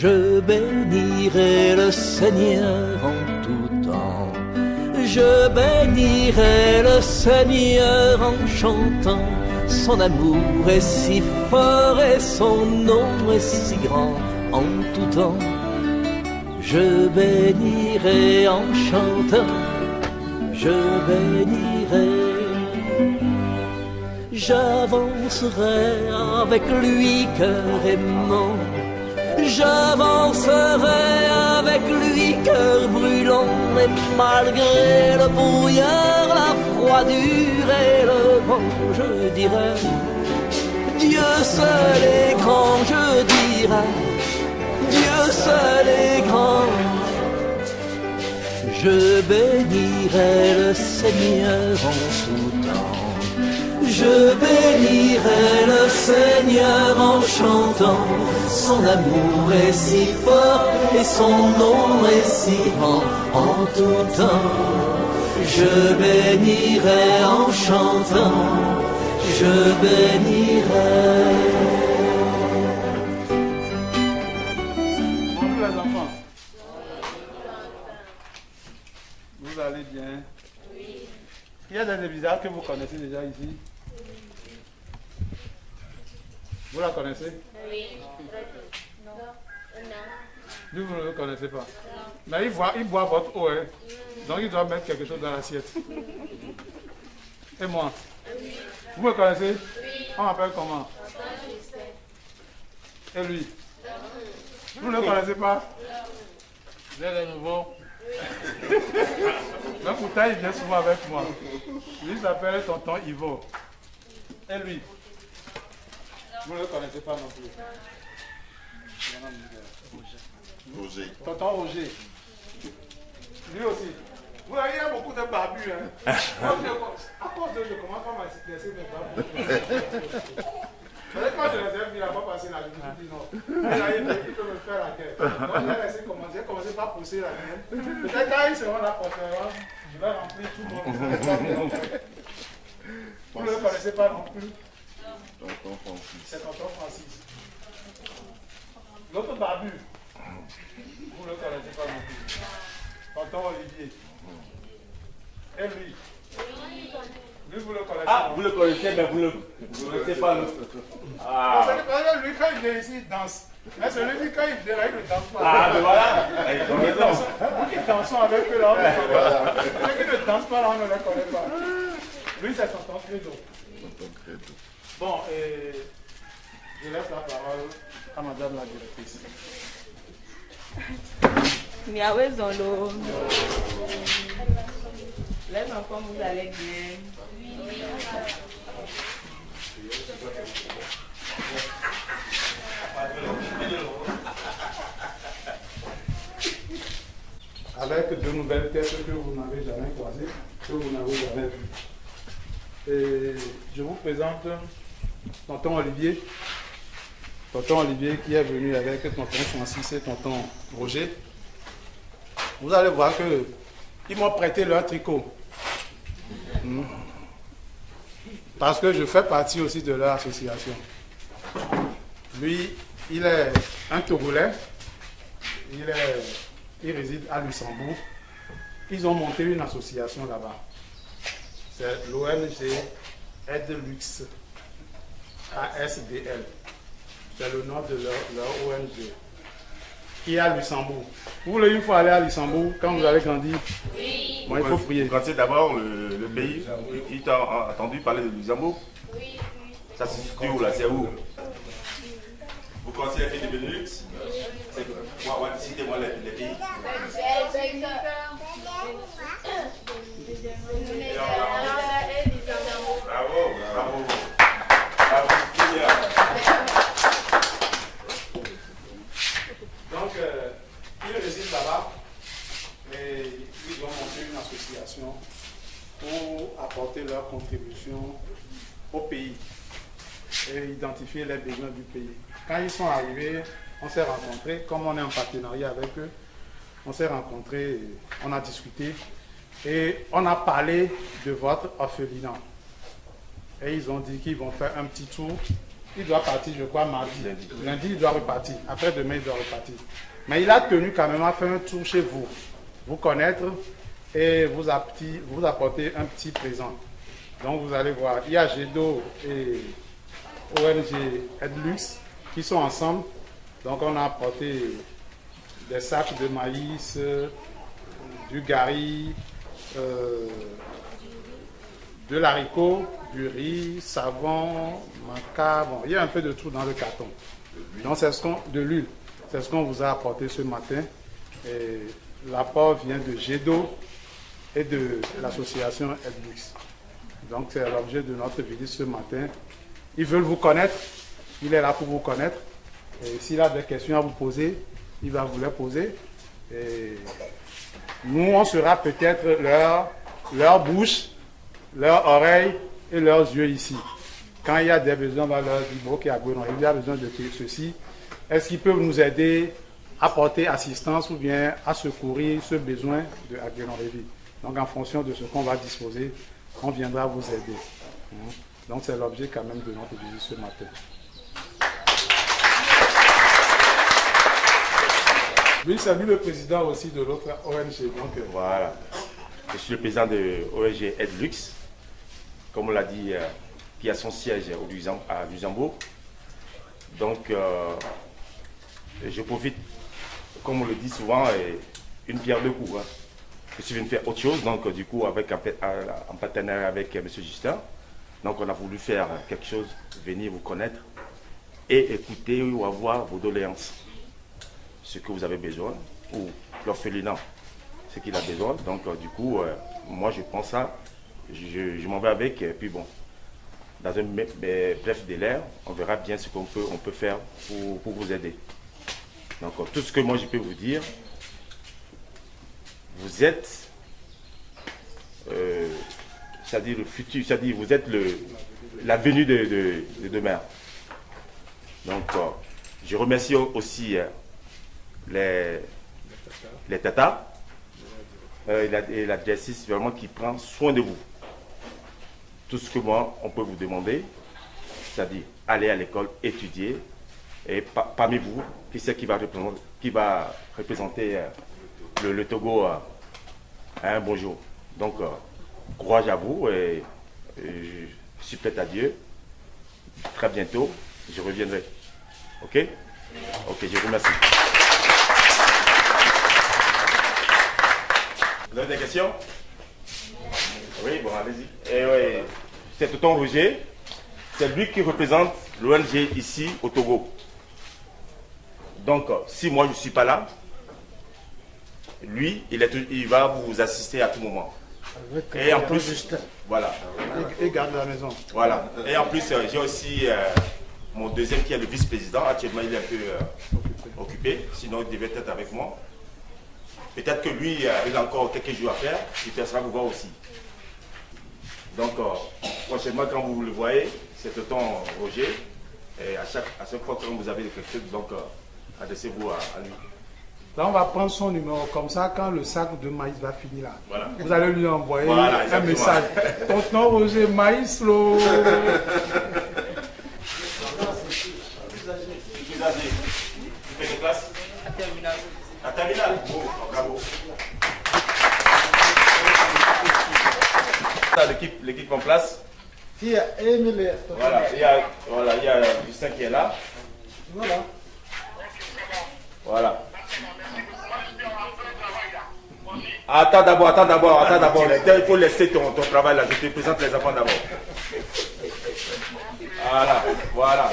Je bénirai le Seigneur en tout temps. Je bénirai le Seigneur en chantant. Son amour est si fort et son nom est si grand en tout temps. Je bénirai en chantant. Je bénirai. J'avancerai avec lui cœur aimant. J'avancerai avec lui cœur brûlant. Et malgré le brouillard, la froidure et le vent, je dirai Dieu seul est grand, je dirai Dieu seul est grand. Je bénirai le Seigneur en tout temps. Je bénirai le Seigneur en chantant. Son amour est si fort et son nom est si grand en tout temps. Je bénirai en chantant. Je bénirai. Bonjour les enfants. Vous allez bien? Oui. Il y a des visages que vous connaissez déjà ici? Vous la connaissez? Oui. Non. Lui, vous ne le connaissez pas? Non. Mais il boit votre eau, hein? Donc il doit mettre quelque chose dans l'assiette. Et moi? Oui. Vous me connaissez? Oui. On m'appelle comment? Et lui? Vous ne le connaissez pas? Non. Vous êtes de nouveau? Oui. Mais pourtant, il vient souvent avec moi. Lui s'appelle tonton Ivo. Et lui? Vous ne le connaissez pas non plus? Roger. Tonton Roger. Lui aussi. Vous voyez, il y a beaucoup de barbus. Hein? À cause de je commence pas à m'intéresser mes barbus. Quand je les ai vus là-bas passer là, je me suis dit non. Et là, il peut me faire la guerre. Donc j'ai commencé par pousser la mienne. Peut-être quand ils seront là prochainement, je vais remplir tout mon monde. Vous ne le connaissez pas non plus? Tonton Francis. C'est tonton Francis. L'autre barbu, vous ne le connaissez pas non plus. Tonton Olivier. Et lui? Lui, vous le connaissez? Ah, vous le connaissez, mais vous ne le connaissez pas. Ah. Lui, quand il vient ici, il danse. Mais celui-ci, quand il vient là, il ne danse pas. Ah, mais voilà. Vous qui dansons avec eux là, on ne connaît pas. Ceux qui ne dansent pas là, on ne les connaît pas. Lui, c'est tonton Credo. Bon, je laisse la parole à madame la directrice. Miaoué Zolo. Les enfants, vous allez bien? Oui. Avec de nouvelles têtes que vous n'avez jamais croisées, que vous n'avez jamais vues. Et je vous présente tonton Olivier. Tonton Olivier qui est venu avec tonton Francis et tonton Roger. Vous allez voir que ils m'ont prêté leur tricot. Parce que je fais partie aussi de leur association. Lui, il est un Togolais. Il réside à Luxembourg. Ils ont monté une association là-bas. C'est l'ONG Aide-Lux, ASBL. C'est le nom de leur ONG. Qui est à Luxembourg. Vous voulez une fois aller à Luxembourg quand vous avez grandi? Oui. Bon, il faut prier. Vous connaissez d'abord le pays? Il t'a entendu parler de Luxembourg? Oui. Ça se situe où là? C'est où? Vous connaissez les pays de Benelux? Citez-moi les pays. Bravo, bravo. Donc, ils résident là-bas et ils ont monté une association pour apporter leur contribution au pays et identifier les besoins du pays. Quand ils sont arrivés, on s'est rencontrés, comme on est en partenariat avec eux, on s'est rencontrés, on a discuté et on a parlé de votre orphelinat. Et ils ont dit qu'ils vont faire un petit tour il doit partir, je crois, mardi. Lundi, il doit repartir. Après-demain, il doit repartir. Mais il a tenu quand même à faire un tour chez vous, vous connaître et vous apporter un petit présent. Donc vous allez voir, il y a Gédo et ONG Edlux qui sont ensemble. Donc on a apporté des sacs de maïs, du gari, de l'haricot, du riz, savon, maca, bon, il y a un peu de tout dans le carton. Donc c'est de l'huile. C'est ce qu'on vous a apporté ce matin. Et l'apport vient de Gédo et de l'association Edlux. Donc c'est l'objet de notre visite ce matin. Ils veulent vous connaître. Il est là pour vous connaître. Et s'il a des questions à vous poser, il va vous les poser. Et nous, on sera peut-être leur bouche, leurs oreilles et leurs yeux ici. Quand il y a des besoins, on va leur dire, ok, il y a besoin de ceci. Est-ce qu'ils peuvent nous aider à porter assistance ou bien à secourir ce besoin de Agueron-Lévis? Donc en fonction de ce qu'on va disposer, on viendra vous aider. Donc c'est l'objet quand même de notre visite ce matin. Lui, c'est lui le président aussi de l'autre ONG. Donc, voilà. Je suis le président de ONG Edlux, comme on l'a dit, qui a son siège à Luxembourg. Donc, je profite, comme on le dit souvent, une pierre deux coups. Hein. Je suis venu faire autre chose, donc du coup, en partenariat avec M. Justin. Donc, on a voulu faire quelque chose, venir vous connaître et écouter ou avoir vos doléances. Ce que vous avez besoin, ou l'orphelinat, ce qu'il a besoin. Donc, du coup, moi, je prends ça, je m'en vais avec, et puis bon, dans un bref délai, on verra bien ce qu'on peut faire pour vous aider. Donc, tout ce que moi, je peux vous dire, vous êtes, c'est-à-dire le futur, c'est-à-dire vous êtes l'avenir de demain. Donc, je remercie aussi les tatas et la justice vraiment qui prend soin de vous. Tout ce que moi, on peut vous demander, c'est-à-dire aller à l'école, étudier, et parmi vous, qui c'est qui va représenter le Togo à un bon jour. Donc, courage à vous et je suis prêt à Dieu. Très bientôt, je reviendrai. Ok? Ok, je vous remercie. Vous avez des questions? Oui, bon, allez-y. Et oui, c'est Tonton Roger. C'est lui qui représente l'ONG ici au Togo. Donc, si moi je ne suis pas là, lui, il va vous assister à tout moment. Et en plus, voilà. Et garde la maison. Voilà. Et en plus, j'ai aussi mon deuxième qui est le vice-président. Actuellement, il est un peu occupé. Sinon, il devait être avec moi. Peut-être que lui, il a encore quelques jours à faire. Il passera vous voir aussi. Donc, prochainement, quand vous le voyez, c'est Tonton Roger. Et à chaque fois que vous avez quelque chose, donc, adressez-vous à lui. Là, on va prendre son numéro. Comme ça, quand le sac de maïs va finir là, voilà. Vous allez lui envoyer voilà, un message. Tonton Roger, maïs, l'eau. Tu fais quelle classe? À terminale. À terminale. Oh, bravo. L'équipe en place. Voilà, il y a Justin qui est là. Voilà. Attends d'abord. Il faut laisser ton travail là. Je te présente les enfants d'abord. Voilà.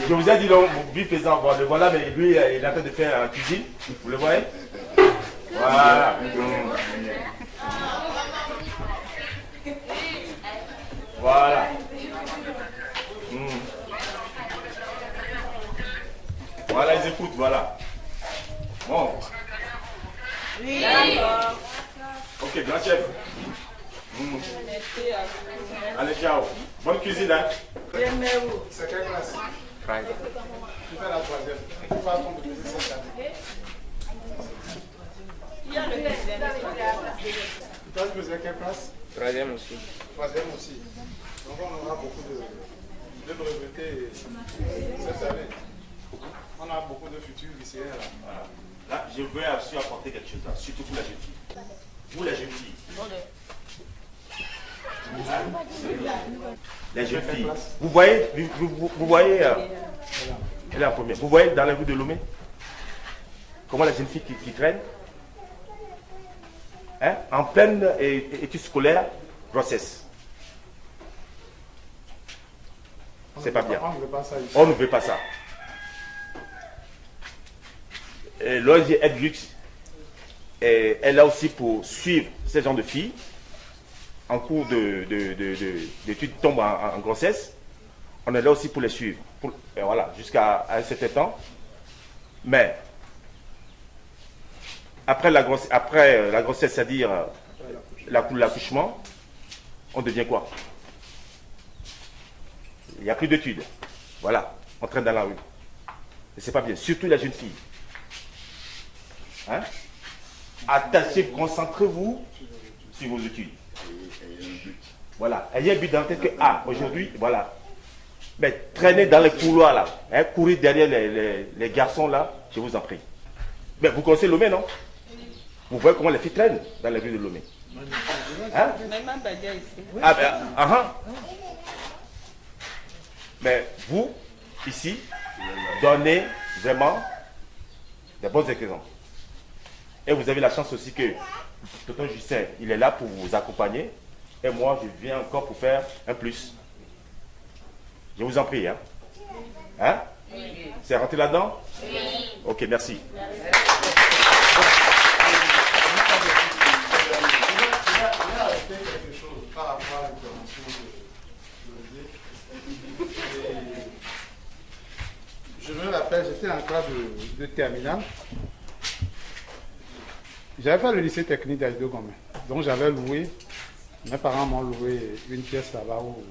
Je vous ai dit donc, lui faisant, le voilà, mais lui, il est en train de faire un cuisine. Vous le voyez? Voilà. Voilà. Voilà, ils écoutent, voilà. Bon. Oui. Ok, grand chef. Allez, ciao. Bonne cuisine, hein. C'est quelle classe? Tu fais la troisième. Tu vas prendre le deuxième cette année. Il y a le deuxième. Toi, tu faisais quelle classe? Troisième aussi. Troisième aussi. Donc on aura beaucoup de breveter cette année. On a beaucoup de futurs lycéens là. Voilà. Là, je veux aussi apporter quelque chose, là, surtout pour la jeune fille. Vous, la jeune fille. La jeune fille. Vous voyez, vous voyez, elle est en première. Vous voyez dans la rue de Lomé, comment la jeune fille qui traîne, hein, en pleine étude scolaire, grossesse. C'est pas bien. On ne veut pas ça ici. On ne veut pas ça. L'ONG Edlux est là aussi pour suivre ces gens de filles en cours d'études tombent en grossesse. On est là aussi pour les suivre. Voilà, jusqu'à un certain temps. Mais après la grossesse, c'est-à-dire l'accouchement, on devient quoi? Il n'y a plus d'études. Voilà, on traîne dans la rue. Et c'est pas bien, surtout la jeune fille. Hein? Attachez, concentrez-vous sur vos études. Voilà, ayez un but dans la tête que, aujourd'hui, voilà. Mais traînez dans les couloirs là, hein, courir derrière les garçons là, je vous en prie. Mais vous connaissez Lomé, non? Vous voyez comment les filles traînent dans la ville de Lomé. Hein? Mais vous, ici, donnez vraiment des bons exemples. Et vous avez la chance aussi que Tonton Justin, il est là pour vous accompagner. Et moi, je viens encore pour faire un plus. Je vous en prie. Hein? Hein? Oui. C'est rentré là-dedans? Oui. Ok, merci. Quelque chose par rapport à l'intervention de je me rappelle, j'étais en classe de terminale. J'avais fait le lycée technique d'Aïdo Gomé. Donc j'avais loué, mes parents m'ont loué une pièce là-bas où,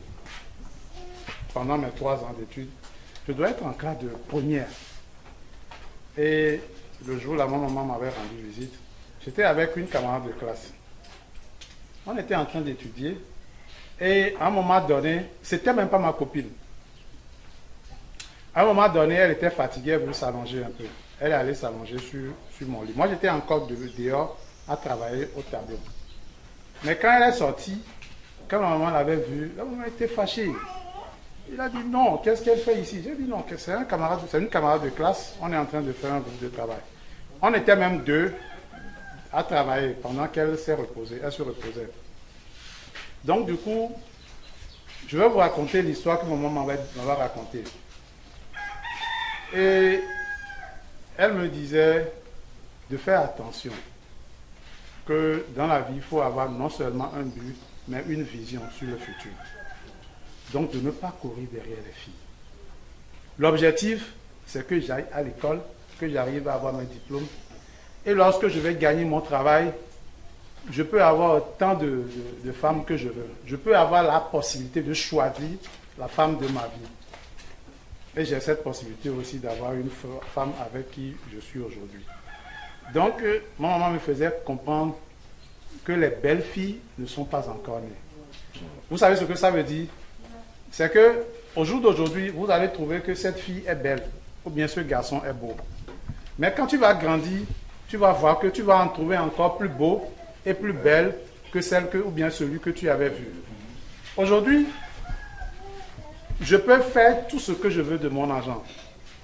pendant mes 3 ans d'études, je dois être en classe de première. Et le jour là, ma maman m'avait rendu visite. J'étais avec une camarade de classe. On était en train d'étudier. Et à un moment donné, c'était même pas ma copine. À un moment donné, elle était fatiguée, elle voulait s'allonger un peu. Elle est allée s'allonger sur mon lit. Moi, j'étais encore dehors à travailler au tableau. Mais quand elle est sortie, quand ma maman l'avait vue, la maman était fâchée. Il a dit non, qu'est-ce qu'elle fait ici? J'ai dit non, c'est une camarade de classe, on est en train de faire un groupe de travail. On était même 2 à travailler pendant qu'elle s'est reposée, elle se reposait. Donc du coup, je vais vous raconter l'histoire que maman m'avait racontée. Et elle me disait de faire attention, que dans la vie, il faut avoir non seulement un but, mais une vision sur le futur. Donc de ne pas courir derrière les filles. L'objectif, c'est que j'aille à l'école, que j'arrive à avoir mes diplômes. Et lorsque je vais gagner mon travail, je peux avoir autant de femmes que je veux. Je peux avoir la possibilité de choisir la femme de ma vie. Et j'ai cette possibilité aussi d'avoir une femme avec qui je suis aujourd'hui. Donc, ma maman me faisait comprendre que les belles filles ne sont pas encore nées. Vous savez ce que ça veut dire? C'est que au jour d'aujourd'hui, vous allez trouver que cette fille est belle, ou bien ce garçon est beau. Mais quand tu vas grandir, tu vas voir que tu vas en trouver encore plus beau et plus belle que celle ou bien celui que tu avais vu. Aujourd'hui, je peux faire tout ce que je veux de mon argent.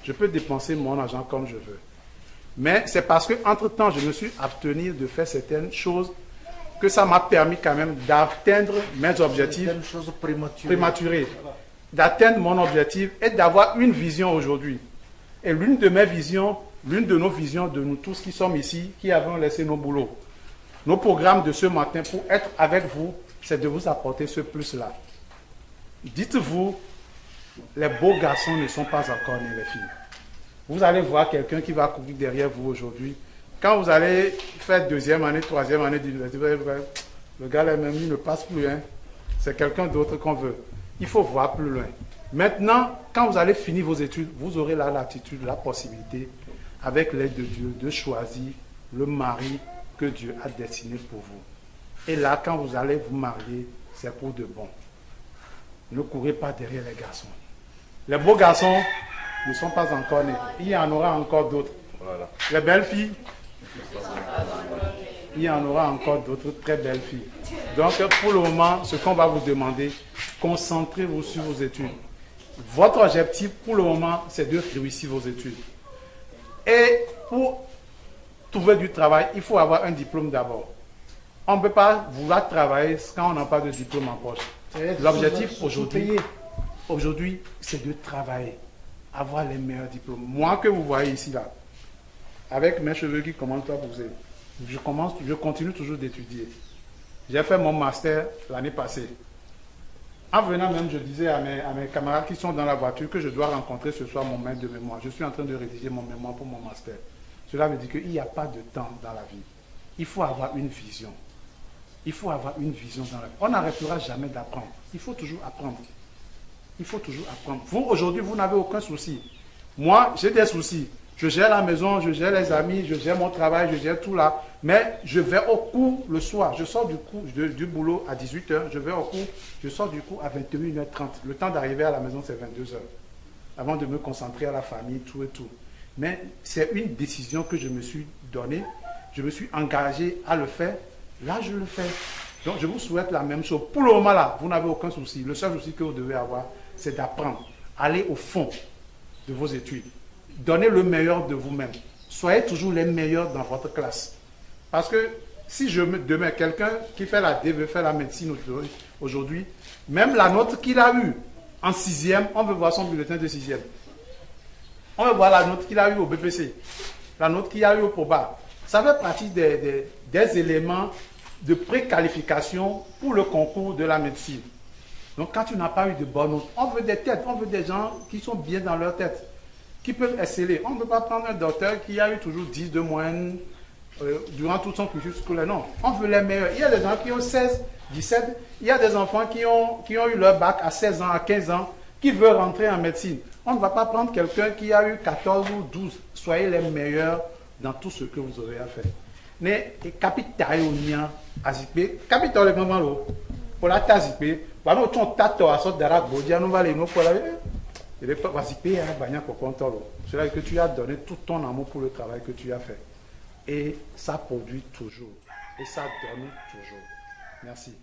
Je peux dépenser mon argent comme je veux. Mais c'est parce qu'entre-temps, je me suis abstenu de faire certaines choses que ça m'a permis quand même d'atteindre mes objectifs. Certaines choses prématurées. D'atteindre mon objectif et d'avoir une vision aujourd'hui. Et l'une de mes visions, l'une de nos visions de nous tous qui sommes ici, qui avons laissé nos boulots, nos programmes de ce matin pour être avec vous, c'est de vous apporter ce plus-là. Dites-vous, les beaux garçons ne sont pas encore nés, les filles. Vous allez voir quelqu'un qui va courir derrière vous aujourd'hui. Quand vous allez faire 2e année, 3e année d'université, le gars là même, il ne passe plus. Hein. C'est quelqu'un d'autre qu'on veut. Il faut voir plus loin. Maintenant, quand vous allez finir vos études, vous aurez la latitude, la possibilité, avec l'aide de Dieu, de choisir le mari que Dieu a destiné pour vous. Et là, quand vous allez vous marier, c'est pour de bon. Ne courez pas derrière les garçons. Les beaux garçons ne sont pas encore nés. Il y en aura encore d'autres. Voilà. Les belles filles, il y en aura encore d'autres très belles filles. Donc, pour le moment, ce qu'on va vous demander, concentrez-vous sur vos études. Votre objectif, pour le moment, c'est de réussir vos études. Et pour trouver du travail, il faut avoir un diplôme d'abord. On ne peut pas vouloir travailler quand on n'a pas de diplôme en poche. L'objectif aujourd'hui, c'est de travailler, avoir les meilleurs diplômes. Moi que vous voyez ici, là, avec mes cheveux qui commencent à pousser, je continue toujours d'étudier. J'ai fait mon master l'année passée. En venant même, je disais à mes camarades qui sont dans la voiture que je dois rencontrer ce soir mon maître de mémoire. Je suis en train de rédiger mon mémoire pour mon master. Cela veut dire qu'il n'y a pas de temps dans la vie. Il faut avoir une vision. Il faut avoir une vision dans la vie. On n'arrêtera jamais d'apprendre. Il faut toujours apprendre. Il faut toujours apprendre. Vous, aujourd'hui, vous n'avez aucun souci. Moi, j'ai des soucis. Je gère la maison, je gère les amis, je gère mon travail, je gère tout là. Mais je vais au cours le soir. Je sors du boulot à 18h. Je vais au cours. Je sors du cours à 21h30. Le temps d'arriver à la maison, c'est 22h. Avant de me concentrer à la famille, tout et tout. Mais c'est une décision que je me suis donnée. Je me suis engagé à le faire. Là, je le fais. Donc, je vous souhaite la même chose. Pour le moment, là, vous n'avez aucun souci. Le seul souci que vous devez avoir, c'est d'apprendre. Aller au fond de vos études. Donnez le meilleur de vous-même. Soyez toujours les meilleurs dans votre classe. Parce que si demain, quelqu'un qui fait la D veut faire la médecine aujourd'hui, même la note qu'il a eue en 6e, on veut voir son bulletin de 6e. On veut voir la note qu'il a eue au BPC, la note qu'il a eue au POBA. Ça fait partie des éléments de préqualification pour le concours de la médecine. Donc quand tu n'as pas eu de bonnes notes, on veut des têtes, on veut des gens qui sont bien dans leur tête, qui peuvent exceller. On ne peut pas prendre un docteur qui a eu toujours 10 de moyenne durant tout son cursus scolaire. Non, on veut les meilleurs. Il y a des gens qui ont 16, 17, il y a des enfants qui ont eu leur bac à 16 ans, à 15 ans, qui veulent rentrer en médecine. On ne va pas prendre quelqu'un qui a eu 14 ou 12. Soyez les meilleurs dans tout ce que vous aurez à faire. Mais capitaine au nien azipé, capitaine le maman lo, pour la tazipé, voilà ton tato à sorte d'arabe, bodia nous va les nous pour la et les pas azipé à bagna pour contrôle. Cela que tu as donné tout ton amour pour le travail que tu as fait. Et ça produit toujours. Et ça donne toujours. Merci.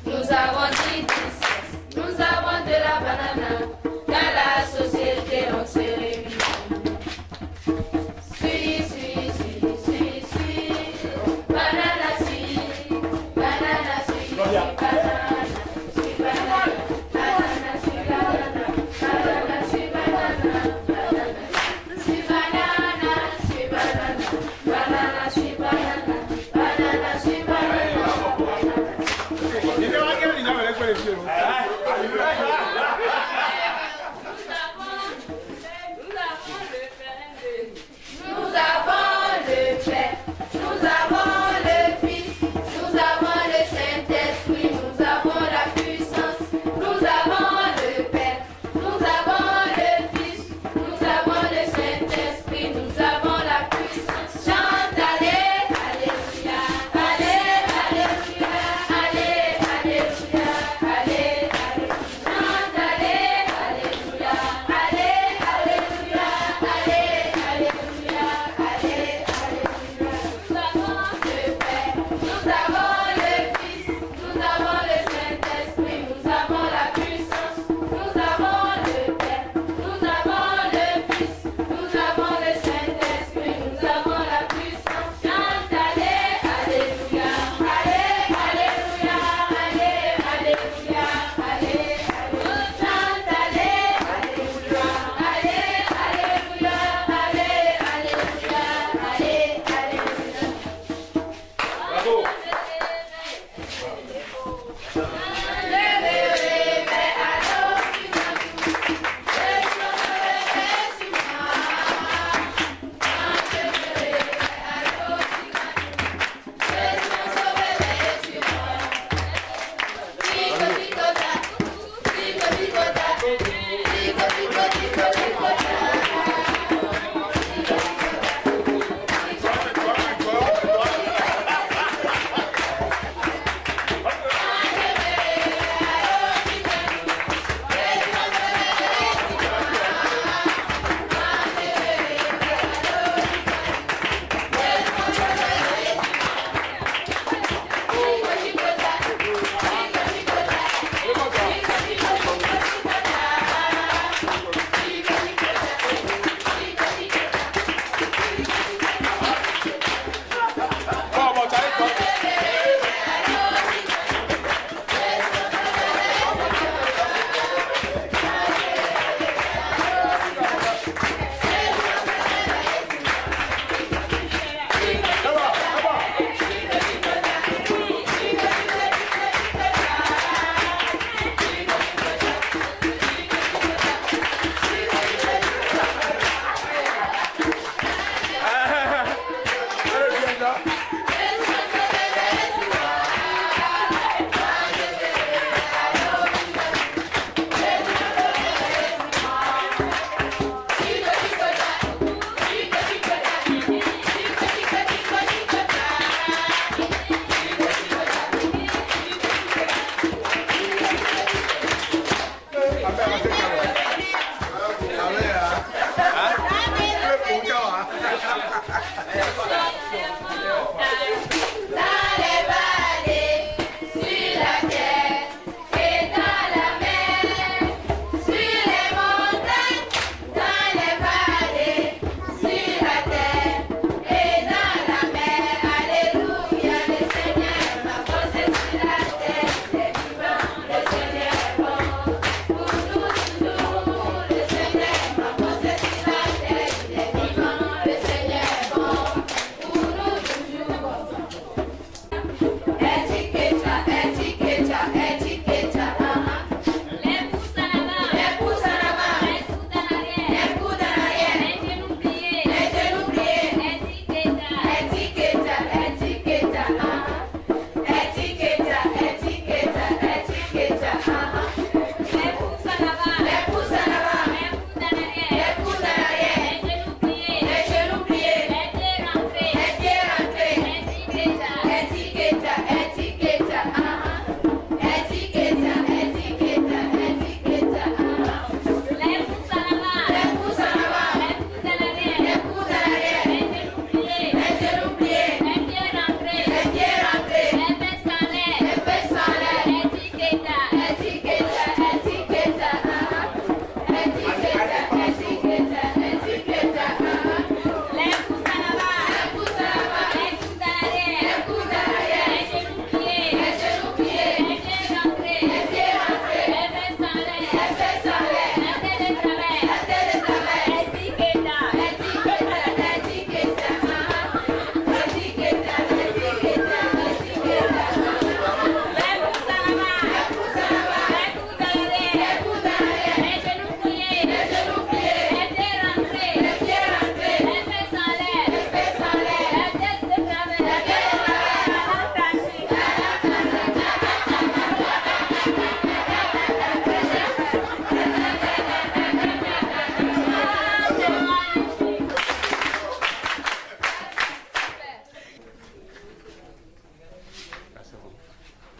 Nous avons dit nous avons de la banane, dans la société on se réunit. Suis, banana suis, banana suis, banana suis, banana, banana suis, banana, banana suis, banana, banana suis, banana, suis, banana, banana suis, banana, banana suis, banana.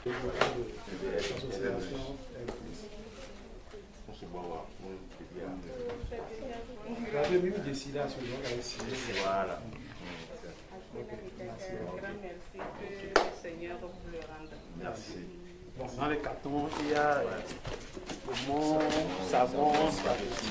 Voilà. Merci. Que le Seigneur vous le rende. Merci. Bon, dans les cartons, il y a oignon, savon, spaghetti,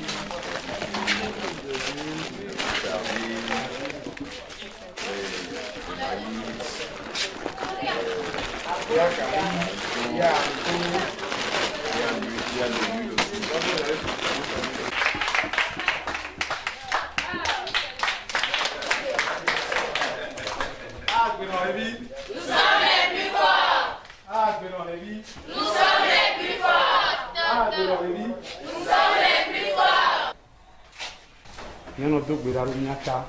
Nous sommes les plus forts. Nous sommes les plus forts. Nous sommes les plus forts. Nyɔnu do gbe ɖa ɖo míata.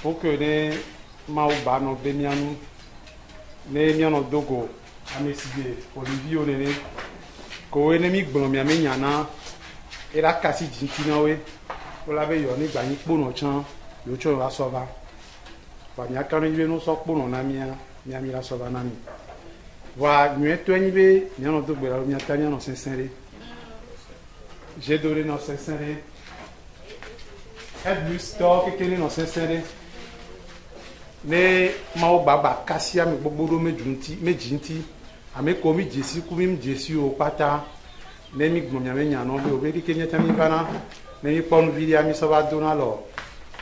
Woke ne Mawu ba nɔ be míanu. Ne míanɔ do go ame si de oliviwo nene. Kowoe ne mí gblɔ mia me nyana. Ela kasi dziti na woe. Wola be yɔ ne gbanyi kponɔ tsã. Yewo tsɔ va sɔ va. Ba míaka ne be no sɔ kponɔ na mía mi la sɔ va na mi. Wa nyuietɔe nyi be míanɔ do gbe ɖa ɖo míata míanɔ sesẽ ɖe. J'ai donné nɔ sesẽ ɖe. Edlux tɔ kekele nɔ sesẽ ɖe. Ne Mawu gbagba kasi ame gbogbo ɖo me dzi ŋuti. Ame ko mi dzesi ku mi dzesi o kpata. Ne mi gblɔ mia me nyanɔ be o be keke míata mi vana. Ne mi kpɔ nuvi ɖea mi sɔ va dona lɔ.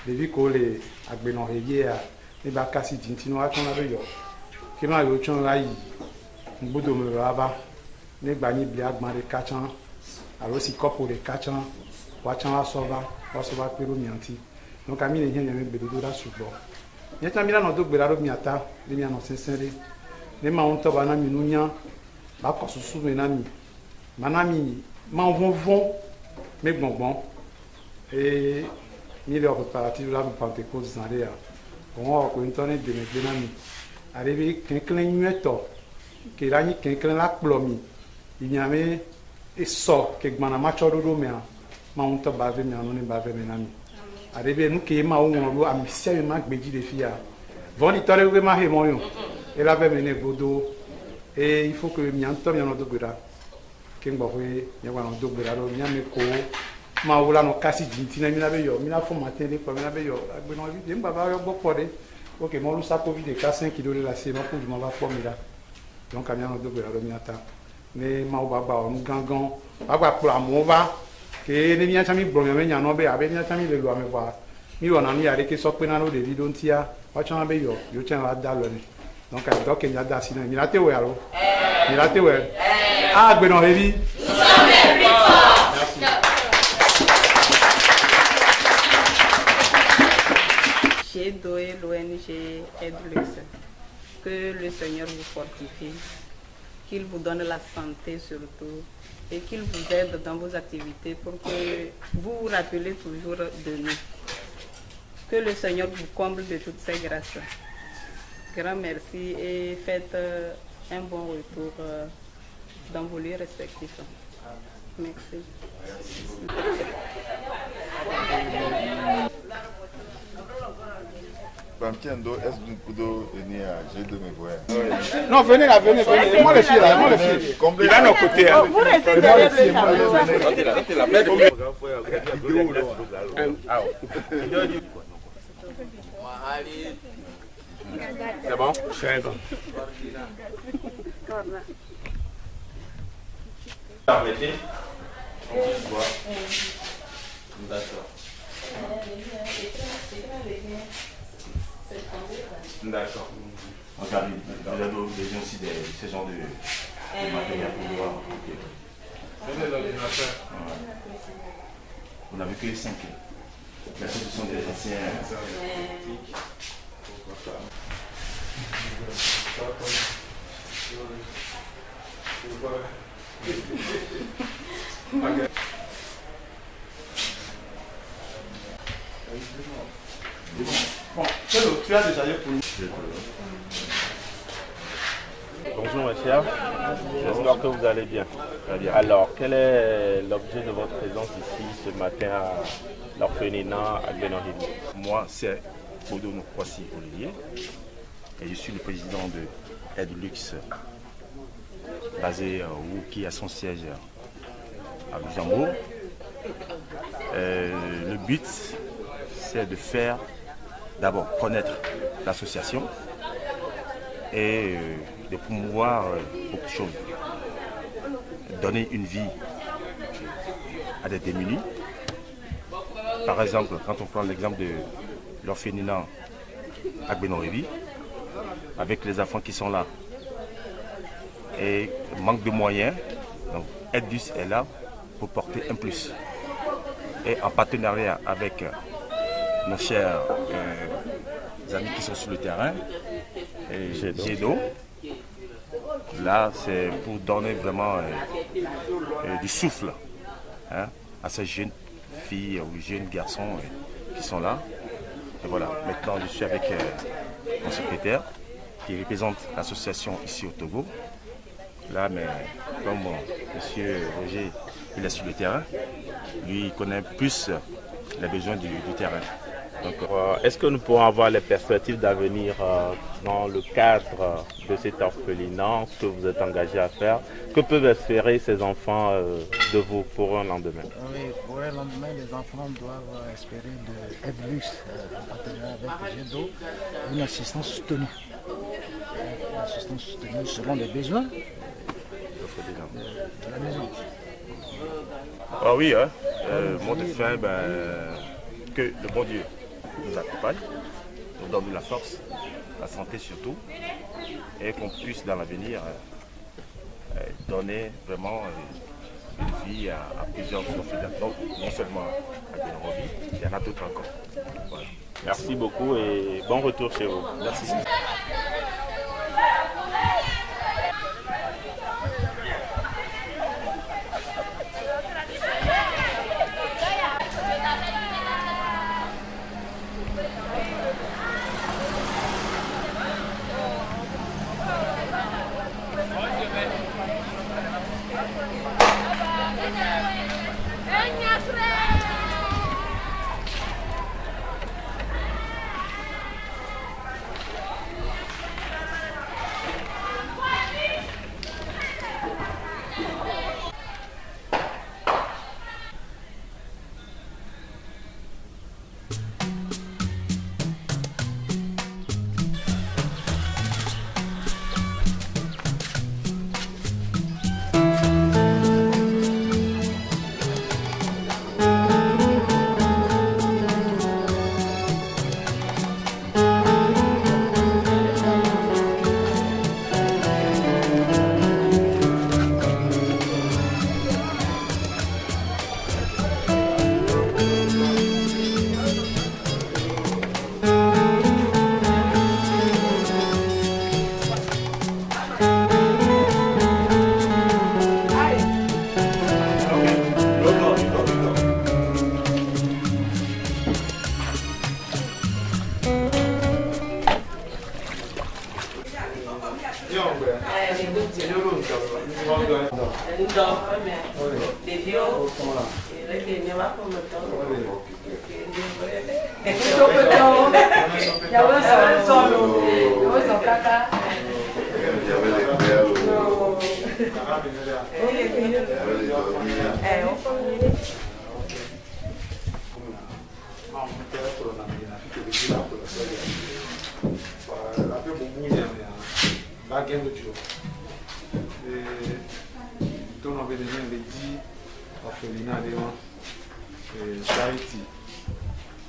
Ɖevi ko le agbenɔ heyea ne ba kasi dzi ŋuti no atsɔ na be yɔ. Ke ma yewo tsɔ la yi ŋgbodo me va va. Ne gbanyi bli agba ɖeka tsã alo si kɔpo ɖeka tsã woatsã la sɔ va. Wasova kpe ɖo mia ŋuti. Donc ami ne hiã mia me gbedodo ɖa sugbɔ. Míatsã mi la nɔ do gbe ɖa ɖo miata ne mianɔ sesẽ ɖe. Ne Mawu ŋutɔ ba na mi nunya, ba kɔ susu me na mi. Ma na mi Mawu vɔvɔ me gbɔgbɔ. Et mi le wɔ préparatif la pour Pentecôte zã ɖe ya. Wɔn wɔ ko ŋutɔ ne demegbe na mi. Ale be keklẽ nyuietɔ ke la nyi keklẽ la kplɔ mi. Yi mia me esɔ ke gbana ma tsɔ ɖoɖo mea. Mawu ŋutɔ ba ve mianu ne ba ve me na mi. Ale be nu ke Mawu ŋlɔ ɖo ami sia mi ma gbedzi le fia. Vɔ̃ɖitɔ ɖe be ma he mɔ yo. Ela ve me ne godo. Et il faut que mia ŋutɔ mianɔ do gbe ɖa. Ke ŋgbɔ ƒe miagbanɔ do gbe ɖa ɖo miame ko Mawu la nɔ kasi dzi ŋuti na mi la be yɔ mi la fɔ matin ɖe kpɔ mi la be yɔ agbenɔ vi de ŋgba va yɔ gbɔ kpɔ ɖe. Ok mɔlu sakovi ɖeka 5 kilo ɖe le asi ma ƒo du ma va kpɔ mi la. Donc mianɔ do gbe ɖa ɖo miata. Ne Mawu gbagba wɔ nu gãgãwo gbagba kplɔ amewo va. Ke ne míatsã mi gblɔ mia me nyanɔ be abe míatsã mi le lu ame vɔa mi wɔna nu ya ɖeke sɔ kpena ɖo ɖevi ɖo ŋutia woatsã be yɔ yewo tsã va da alɔ ne. Donc dɔ ke mia da asi na mi la te wɔ alo mi la te wɔ agbenɔ xevi. J'ai doué l'ONG Edlux. Que le Seigneur vous fortifie, qu'il vous donne la santé surtout et qu'il vous aide dans vos activités pour que vous vous rappelez toujours de nous. Que le Seigneur vous comble de toutes ses grâces. Grand merci et faites un bon retour dans vos lieux respectifs. Merci. Est-ce que vous pouvez venir j'ai de mes voix. Non, venez là, venez. Moi les filles là, moi les filles. Il est à nos côtés. Vous restez derrière le C'est bon? C'est bon. Arrêtez. On puisse voir. D'accord. D'accord. Regardez, vous avez besoin aussi de ce genre de matériel pour voir. On n'a vu que 5. Mais ce sont des anciens. Bon, tu as déjà eu pour nous. Bonjour ma chère, j'espère que vous allez bien. Alors, quel est l'objet de votre présence ici ce matin à l'orphelinat à Gbenorhili? Moi, c'est Bodono Kwasi Olivier et je suis le président de Edlux basé ou qui a son siège à Luxembourg. Le but, c'est de faire d'abord connaître l'association et de promouvoir beaucoup de choses. Donner une vie à des démunis. Par exemple, quand on prend l'exemple de l'orphelinat à Benorevi, avec les enfants qui sont là, et manque de moyens, donc Edlux est là pour porter un plus. Et en partenariat avec nos chers amis qui sont sur le terrain, Gédo, là c'est pour donner vraiment du souffle à ces jeunes filles ou jeunes garçons qui sont là. Et voilà, maintenant je suis avec mon secrétaire qui représente l'association ici au Togo. Là, mais comme M. Roger il est sur le terrain, lui il connaît plus les besoins du terrain. Donc, est-ce que nous pourrons avoir les perspectives d'avenir dans le cadre de cet orphelinat, ce que vous êtes engagé à faire? Que peuvent espérer ces enfants de vous pour un lendemain? Oui, pour un lendemain, les enfants doivent espérer de Edlux, en partenariat avec Gédo, une assistance soutenue. Une assistance soutenue selon les besoins de la maison. Ah oui, hein, mot de fin, que le bon Dieu nous accompagne, nous donne la force, la santé surtout, et qu'on puisse dans l'avenir donner vraiment une vie à plusieurs orphelins. Donc non seulement à Benorevi, il y en a d'autres encore. Voilà. Merci beaucoup et bon retour chez vous. Merci.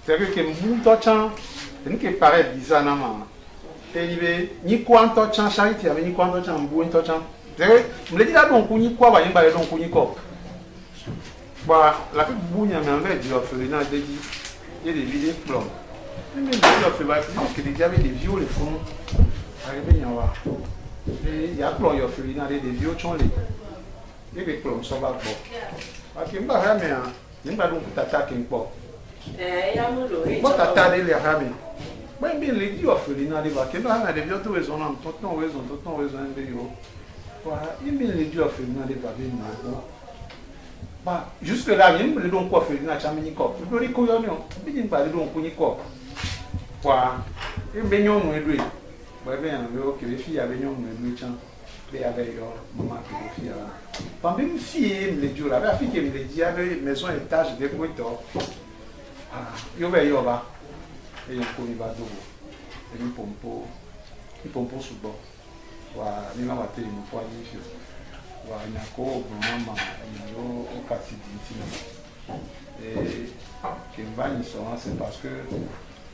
C'est-à-dire que Moutochan, c'est que paraît bizarre, et ni quoi en tochan, charité, avec ni quoi en tochan, bou en tochan. C'est-à-dire, je me dis là, donc, on y quoi, va y aller, donc, on y quoi. Voilà, la petite bougne, mais en fait, du orphelinat, il y a des vidéos plombs. Même les orphelins, parce que déjà, avec des vieux, les fonds, arrivés, il y en a. Il y a plein d'orphelinats, des vieux, qui ont les. Il y a des plombs, ça va bon. Parce que je ne sais pas, mais je ne sais pas donc t'attaquer un peu. Moi, t'attaquer les rames. Moi, je me dis orphelinat, des vacances, des vieux, tout raison, tout le temps raison, des vieux. Voilà, il me dit orphelinat, des vacances. Jusque là, il me dit donc orphelinat, tu as mis quoi? Il me dit quoi? Il me dit donc quoi? Voilà, il me dit non, Ouais, bien, les filles avaient une méchant. Les avec maman qui les filles. Pendant une fille, les jours là, la fille qui me dit, avait une maison étage de boîteaux. Il y avait et il y a un bateau. Et il pompe sous bord. Voilà, il m'a battu une fois. Voilà, il y a encore maman, il y a au quartier d'intime. Et qui me va, c'est parce que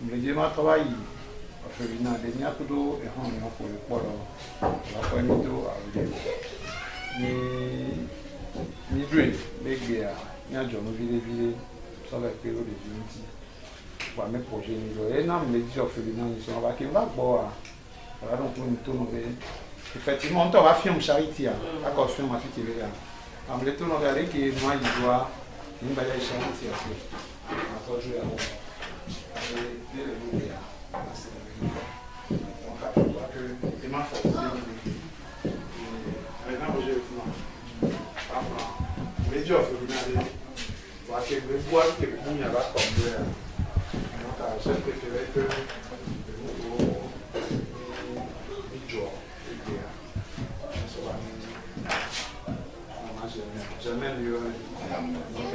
je me dis, ma travail. Felina de nyakudo e hon no ko polo la ko mi do awde ni dre begbe a nya jo no vile so la pe o de unity wa me projet ni lo e na me di o Felina ni so ba ki va gbo a la don pour to no be effectivement on va film charity a ko film ma fiti le ya am le to no ga le ki no ayi doa ni ba ya charity a pe a to jo ya mo e de le ya. Donc, je vois que c'est ma force. Maintenant, je vais les dieux, il voir que le bois que le monde va combler. Donc, je préférais que les dieux, jamais mieux. Donc,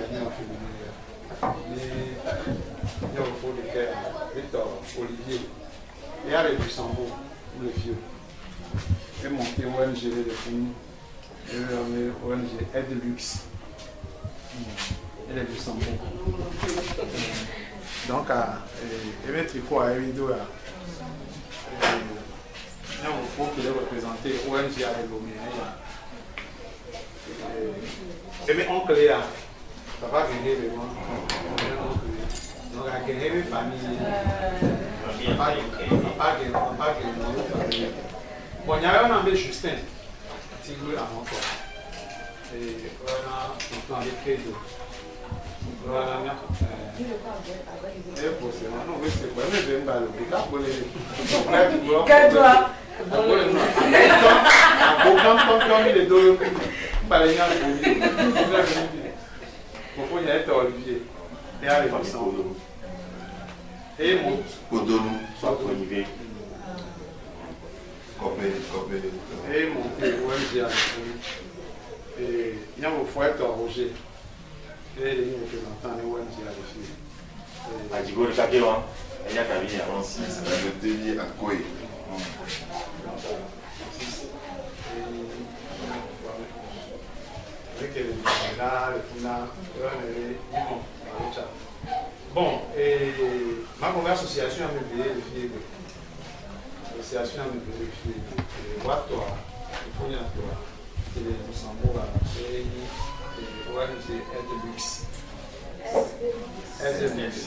il faut le faire. Victor, Olivier. Et à Luxembourg, le vieux. Et monté ONG de filles. Et ONG Edlux. Et le Luxembourg. Donc, et mettre quoi à vidéo. Il faut qu'il ait représenté ONG à l'Omé. Et mes oncles là, ça va gagner les gens. Donc, à gagner les familles. Bon, il y avait un ami Justin, Tigre à mon corps. Et voilà, on peut en écrire. Voilà, non, oui, c'est quoi? Mais je vais me Olivier. Et avec et mon Cotonou, soit privé. Et mon ONG et il y a mon frère Roger. Et les représentants de l'ONG à l'effet. À Digo, le café, il y a qu'à venir. C'est le délié à Koué. Bon, et ma association a me payé le filet. L'association a me payé le filet. Et toi, il faut y aller. Et les Luxembourg, et ONG Edlux. Edlux.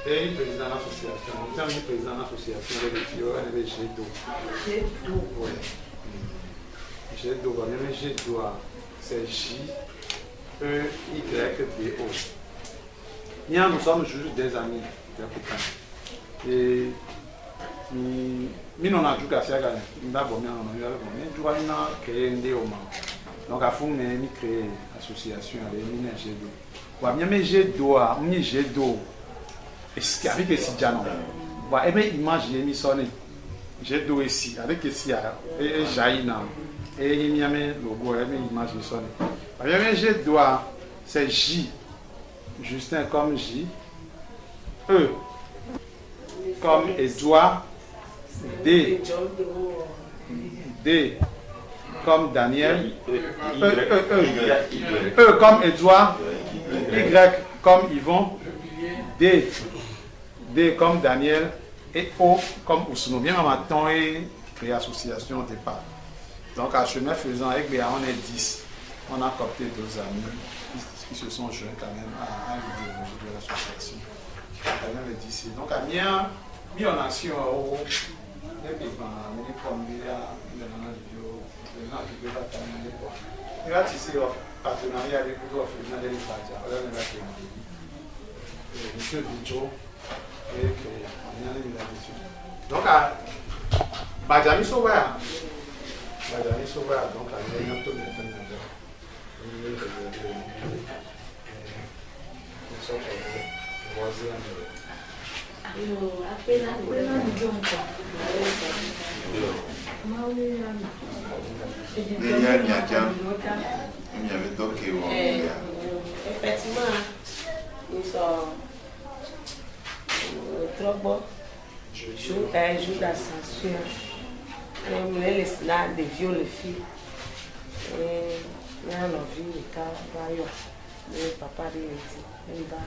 Et le président de l'association. Nous sommes le président de l'association de l'EFIO, on avait GEDO. GEDO, oui. GEDO, même GEDO, c'est J-E-Y-D-O. Nous sommes juste des amis, des copains. Et nous avons joué à faire d'abord, nous avons créé un déoma. Donc, à fond, nous avons créé une association avec une GEDO. Nous avons GEDO, une GEDO. Avec les Sidjanon. Vous avez imaginé GEDO ici, avec ici, et Jaïna. Et il y a un logo, et l'image de sonne. Il y a un GEDO, c'est J. Justin comme J, E comme Edouard, D comme Daniel, E comme Edouard, Y comme Yvon, D comme Daniel et O comme Ousmane. Bien en temps et l'association au départ. Donc à chemin faisant, avec Béa, on est 10. On a coopté 2 amis qui se sont joints quand même à l'idée de l'association. Quand même d'ici. Donc à bien, mis en action au partenariat avec Monsieur Vidjo et donc à Badjani Sauveur. Badjani Sauveur, donc à Néanto Effectivement, nous sommes trop beaux. Un jour d'ascension. On me laisse là des viols filles. Et là, on a vu le cas, le papa dit, il va.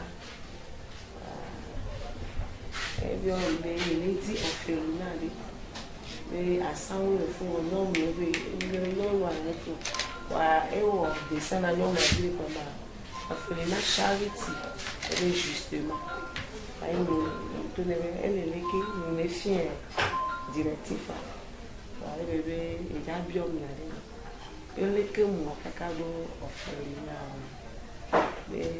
Et bien, il est dit, on fait le nez. Mais à 100 euros, il faut un homme, il y a un homme et on descend à l'homme, on fait la charité, elle est justement. Elle est là, nous les filles directifs. Elle est bébé, il y a bien elle est que moi, caca do offrir mais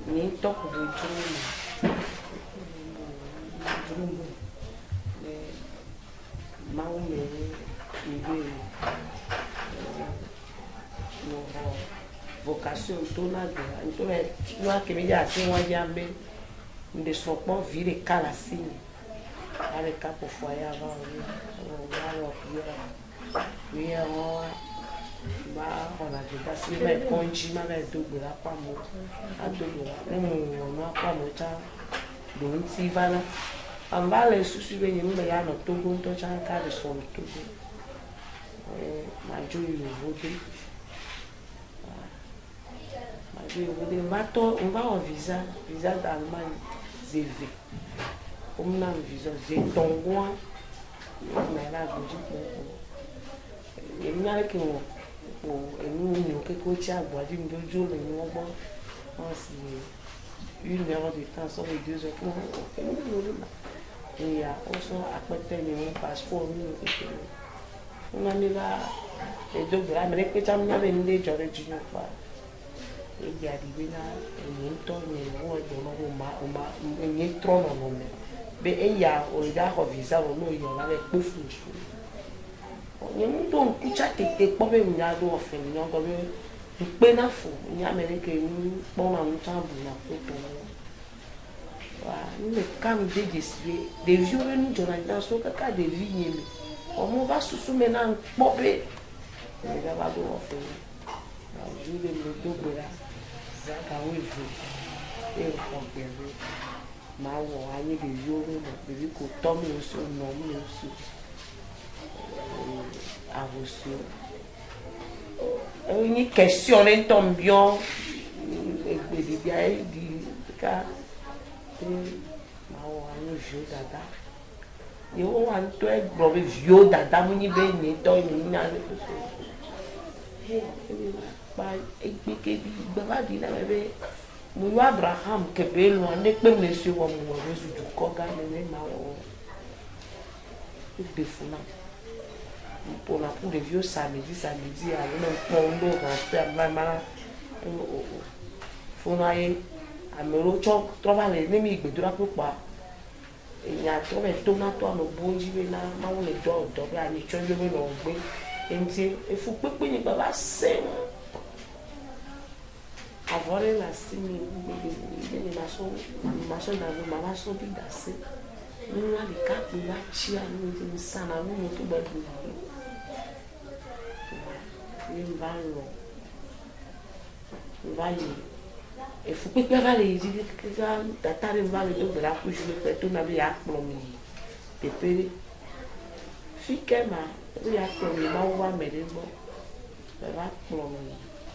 ni top de drum, mais maumé, vocation tournade, nous avons mis à ce moment de son point viré calassine avec cap au foyer avant oui on a dépassé mais ponchi ma va double la pas moi à double on a pas moi ça donc si va là on va les soucis venir mais il y a notre togo to cha ka de son togo ma jo on va en visa d'Allemagne ZV comme dans le visa Zétongoin mais là je dis que nous quelque chose à boire du jour et nous c'est 1 heure de temps sur les 2 heures et il y a aussi à côté de mon passeport on a mis là et donc là mais que tu as mis avec les gens de Junior et il y a arrivé là et il tourne et il tourne mais il y a au regard visa on il y en avait peu fou donc tout ça était pas même il y a d'autres faits il y a comme une peine fou il y a américain nous bon en temps na voilà nous quand des décider des vieux nous dans ce cas des vignes on va sous maintenant popé il y a pas d'autres faits je vais le double là ça quand oui et on peut ma wo anyi des vieux des vieux ko tomber sur non mais aussi à vous une question en tombion et bien dit car ma wo anyi vieux dada yo an to e gbo vieux dada mo ni be ni to ni na le ba e ke bi ba di na be mo Abraham ke be lo ne pe monsieur wo mo rezu du ko ga ne ma wo de funa pour la pour les vieux samedi à l'on faire maman funaye amelo cho trova le nemi gbedura popa eyan to be to na to no boji be na ma wo le do be ani cho yo me lo gbe enti efu pepe ni baba se avore la simi ni maso na mama so bi da se ni wa le ka pe la chi ani ni sana ni to be du ni va lo il faut que tu vas les dire que ça tata va le dos de la couche le fait tout n'a bien plombé pépé fikema il a plombé ma va me dire bon ça va plombé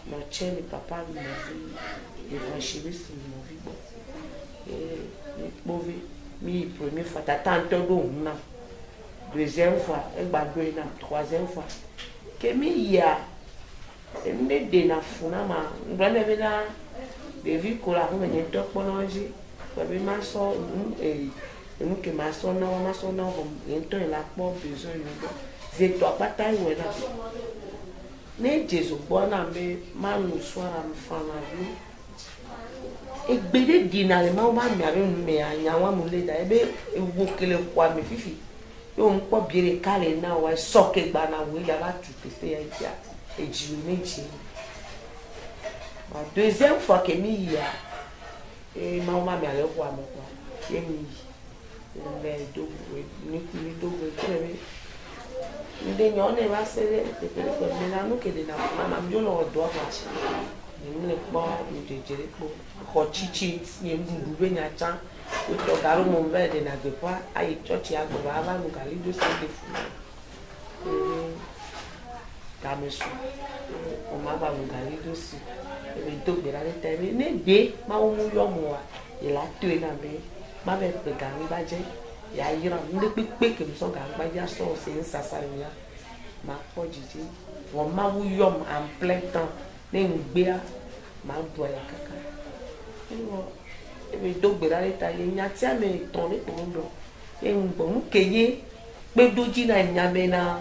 mon chien le papa me dit évangéliste me dit bon et mauvais mi première fois tata todo na deuxième fois elle bagoué na troisième fois que mi ya ende de na funa ma ngwana be na de vi ko la ko me to ponoji ba be ma so emu ke ma so na ko ento la po besoin yo ze to apata iwe na ne jesu bona me ma nu so am fana bi egbede di na le ma ba mi abi me anya wa mu le da ebe ewo kele kwa mi fifi yo npo biere kale na wa so ke gba na we ya la tu pese ya ja et je la deuxième fois que mi ya et maman m'a allé voir moi et mi Ndenya va ser na nu ke de na mama mjo lo do abachi ni le po ni jere po ko chichi ni ndu be nya chan o to garu mo be de na gbe pa ayi church ya gbo aba nu gali do se de fu kamesu o ma ba nu gali do si e to gbe la le temi ne gbe ma o mu yo mo wa e la to e na be ma be pe ga mi ba je ya yira ndị kpekpe ke m so ga-agba ya sọọsị nsasara ya ma kpọ jiji wọn ma wuyọ m en plein temps na-enugbe ya ma bụ ya kaka ebe dogbere alịta ya nyati ame tọn n'ekporo ndọ enugbo nkenye kpedoji na nyame na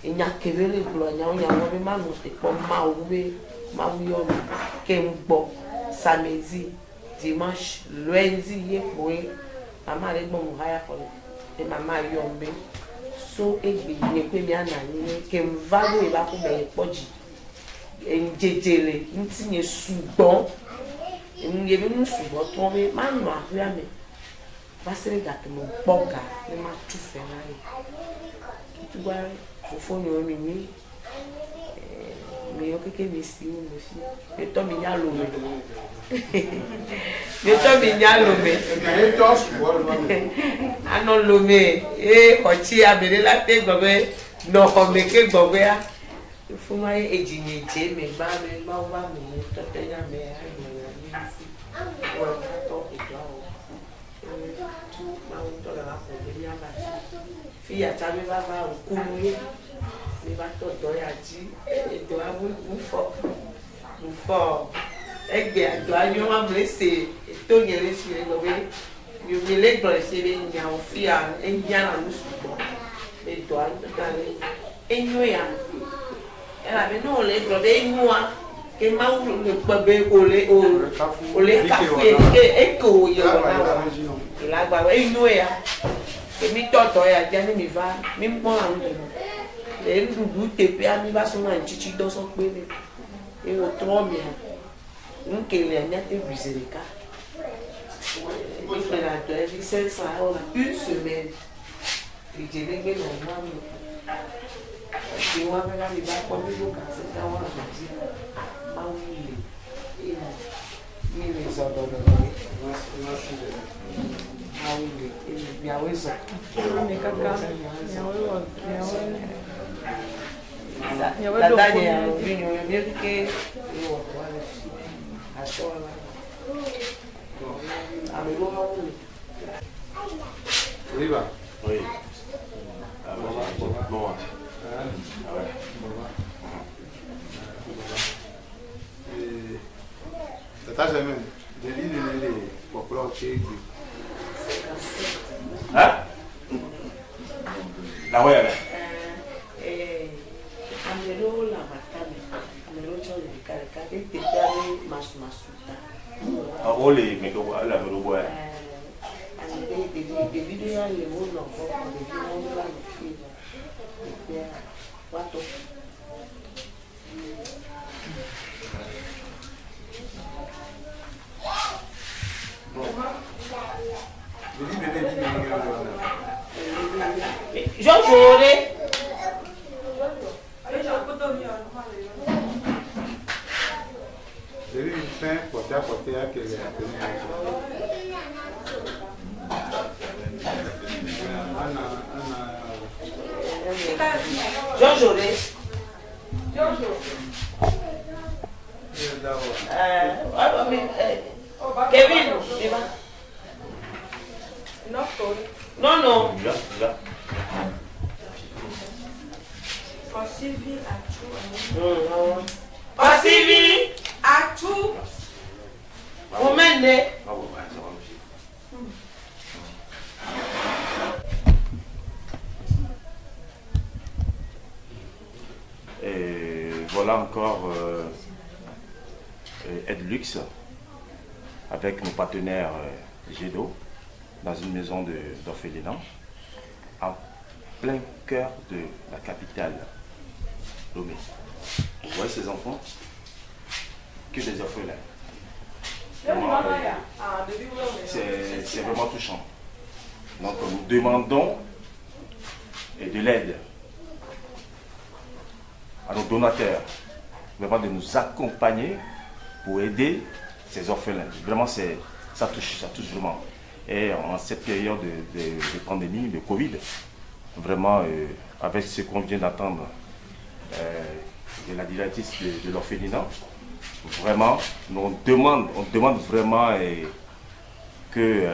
nyakebere gburu anya onye nwobe ma nụ tekpọ ma owuwe ma wuyọ m ke m gbọ samedi dimanche lundi ye kpoe mama le gbọ́ mu haya for e mama yọ mbe so egbe ni pe mi ana ni ke m valo e ba ku be poji en jejele ntinye sugbon en ye bi mu sugbon to mi ma nu ahia mi ba sere ga ke mo poga ni ma tu fe na yi tu gba fo ni o mi yo keke mi si o mo si e to mi ya lo me yo to mi ya lo me ano lo me ochi abere la te gbobe no ko me ke gbobe a fun ma ejinye je me ba wa me to te ya me ai mo ya ni si o to ijo o tu ma un to la ko be ya ba fi ya ta me ba o ku mi mi ba to do ya ji e do a mu fo egbe ado anyo ma mlese to nyere si le gobe mi mi le gbo se be nya o fi a enya na lu subo e do an ta le enyo ya era be no le gbo be enyo a ke ma u le gbo be o le ka fi e ko yo na la gba enyo ya ke mi to ya ja ni mi va mi mo an le ndudu tepe a mi ba so na chichi do so pe le e o tro mi nkele anya te brisere ka il a donné 500 € une semaine et j'ai légué normalement et on va faire les bacs comme il faut casser ça on va dire ma oui et il les a donné ah oui et bien oui ça mais caca la dernière réunion mieux que Riva. Oui. Bon. Tata jamais. De l'île de populaire chez Hein? La ouais. Amelo la matame. Amelo chole de carca de tepale masuta. Ole me ko ala me do boy. De video ya le mo no ko de video la fi. De wato. Jojo j'ai vu une fin portée à portée à qu'elle est Jojo Kevin, non, non. Sylvie a tout. Sylvie a tout. Vous m'aidez. Et voilà encore Edlux avec nos partenaires Gédo dans une maison d'orphelinat en plein cœur de la capitale, Lomé. Vous voyez ces enfants? Que des orphelins. C'est vraiment touchant. Donc nous demandons de l'aide à nos donateurs, vraiment de nous accompagner pour aider ces orphelins. Vraiment, ça touche vraiment. Et en cette période de pandémie, de Covid, vraiment, avec ce qu'on vient d'entendre de la directrice de l'orphelinat, vraiment, on demande vraiment que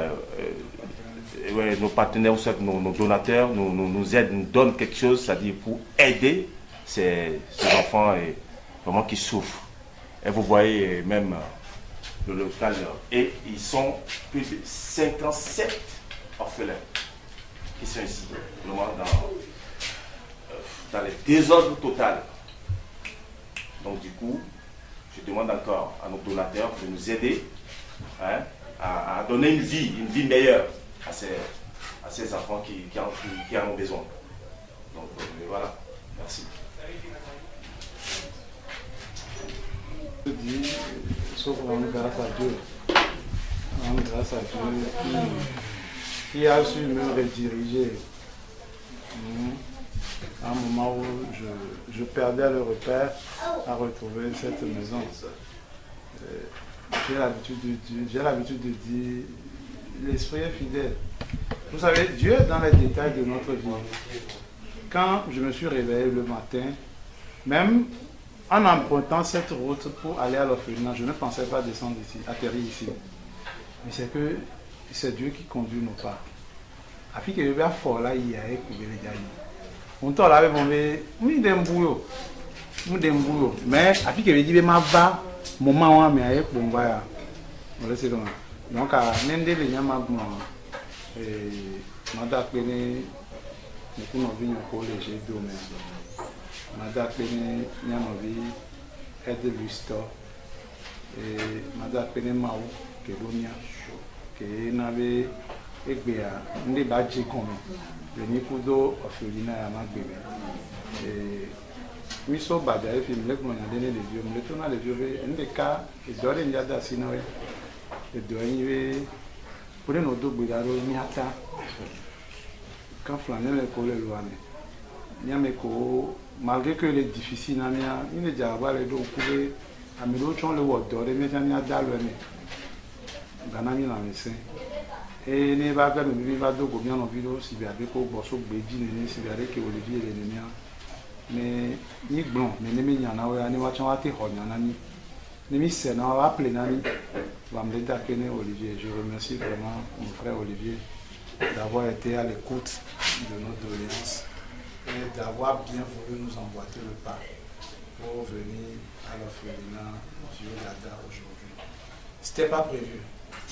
nos partenaires, nos donateurs nous aident, nous donnent quelque chose, c'est-à-dire pour aider ces enfants vraiment qui souffrent. Et vous voyez même le local, et ils sont plus de 57 orphelins qui sont ici, vraiment dans les désordres total. Donc du coup, je demande encore à nos donateurs de nous aider à donner une vie meilleure à ces enfants qui en ont besoin. Donc voilà, merci. Je dis, sauf grâce à Dieu. Grâce à Dieu qui a su me rediriger. À un moment où je perdais le repère à retrouver cette maison. J'ai l'habitude de dire, l'esprit est fidèle. Vous savez, Dieu est dans les détails de notre vie. Quand je me suis réveillé le matin, même en empruntant cette route pour aller à l'orphelinat, je ne pensais pas descendre ici, atterrir ici. Mais c'est que c'est Dieu qui conduit nos pas. Afin que je vais faire là, il y a un peu de gars. On t'a lavé mon bé, oui d'embouyo, mais afin que je dise ma va, moment où mais avec bon va, on laisse comme donc à n'ende les gens m'ont m'a d'appelé nous qu'on a vu nous pour les jeux d'eau mais m'a d'appelé nous a vu aide l'histoire et m'a d'appelé Mao que l'onia que n'avait Egbea, ndị baji kome, le nikudo orphelinat ya magbebe. Miso bada efi mlek mwana dene le vieux, mletona le vieux, ndeka edore ndiada sinawe, edore niwe, pour nos deux bidaro miata, quand flaner le collègue loane, niameko, malgré que les difficiles n'amia, il ne déjà pas les deux couper, amelo chon le wodore, mais j'amia dalwene, ganami la médecin. Et ne va faire me va do bien en vidéo si bien avec au bosso beji ne si bien avec Olivier les nénia mais ni blanc mais ne me nyana wa ni wa chwa te ho nyana ni ne mi se na wa appeler nani va me d'appeler Olivier. Je remercie vraiment mon frère Olivier d'avoir été à l'écoute de nos doléances et d'avoir bien voulu nous emboîter le pas pour venir à l'orphelinat Dieu Dada aujourd'hui. C'était pas prévu.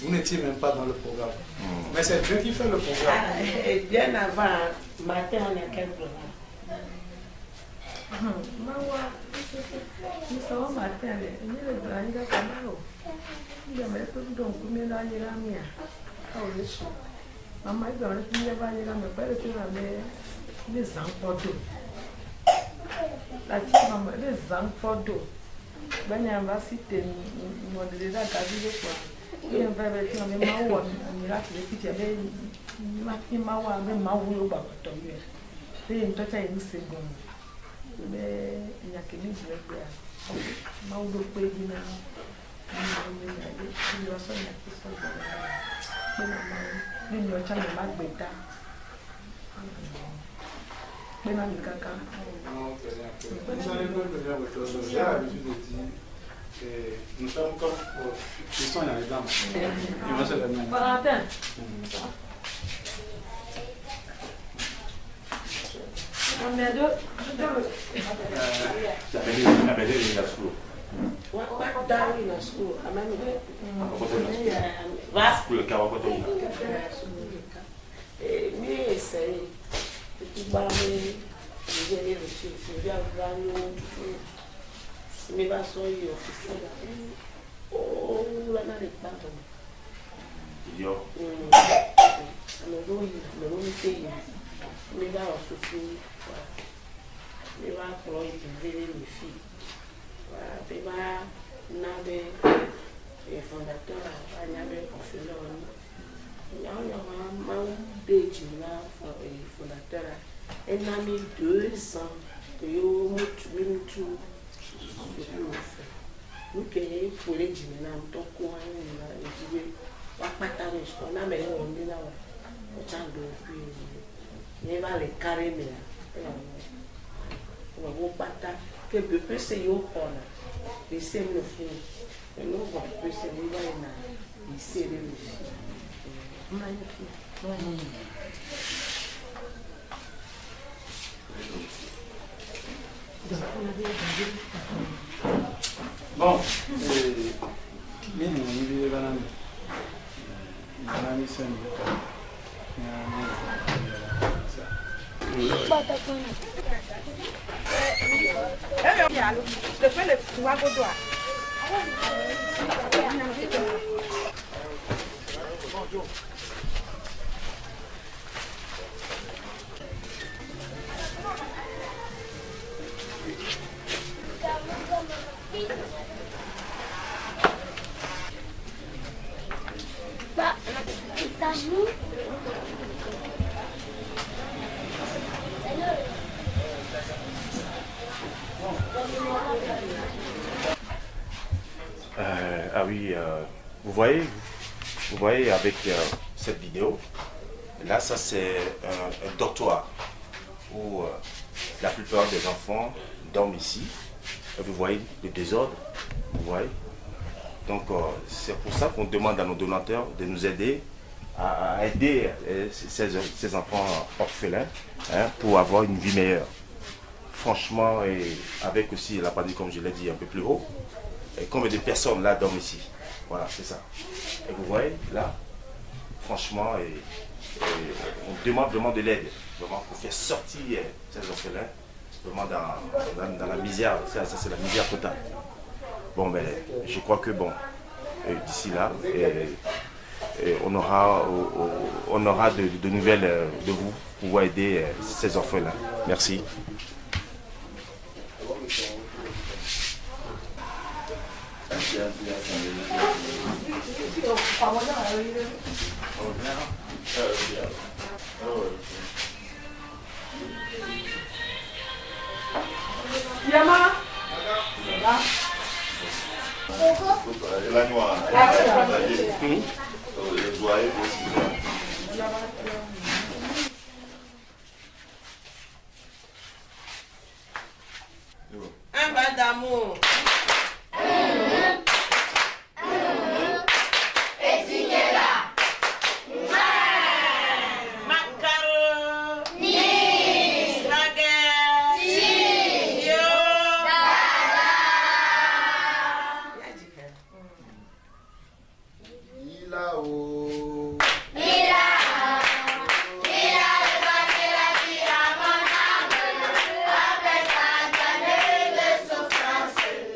Vous n'étiez même pas dans le programme. Mais c'est Dieu qui fait le programme. Bien avant, matin, on a quel programme? Nous sommes matin, nous le blanc comme il y a même donc nous là il y a mia. Ah oui. Maman il va il y a pas il y a mais pas le temps mais les enfants d'eau. La petite maman les enfants d'eau. Ben il va citer modèle là quasi quoi. Il y a pas de temps mais maman on ira que les petits avaient maman mais maman ou pas tomber. C'est une totale une seconde. Mais il n'y a que lui qui le fait. Maman ou pas il n'a il va s'en mais il y a un changement de bêta. Mais non, il caca. J'ai l'habitude de dire que nous sommes comme qui sont dans les dames. Ils vont se remettre. Valentin. On est deux. fondateur, elle a mis 2 ans que nous tout nous qui pour les dîner donc on a mais on est là on va les carrés on va pas que peu c'est yo on les sème le fou et nous on peut se lever na ici le magnifique. Bon, mimi ni banani. Banani sema. Je fais le foie godois. Bonjour. Ah oui, vous voyez avec cette vidéo, là ça c'est un dortoir où la plupart des enfants dorment ici. Vous voyez le désordre, vous voyez. Donc c'est pour ça qu'on demande à nos donateurs de nous aider à aider ces enfants orphelins pour avoir une vie meilleure. Franchement, et avec aussi la pandémie, comme je l'ai dit un peu plus haut, et combien de personnes là dorment ici. Voilà, c'est ça. Et vous voyez, là, franchement, on demande vraiment de l'aide, vraiment pour faire sortir ces orphelins, vraiment dans la misère. Ça c'est la misère totale. Bon, mais je crois que bon, d'ici là, on aura de nouvelles de vous pour pouvoir aider ces orphelins. Merci. Yama. La noire. Un bas d'amour. Souffrance.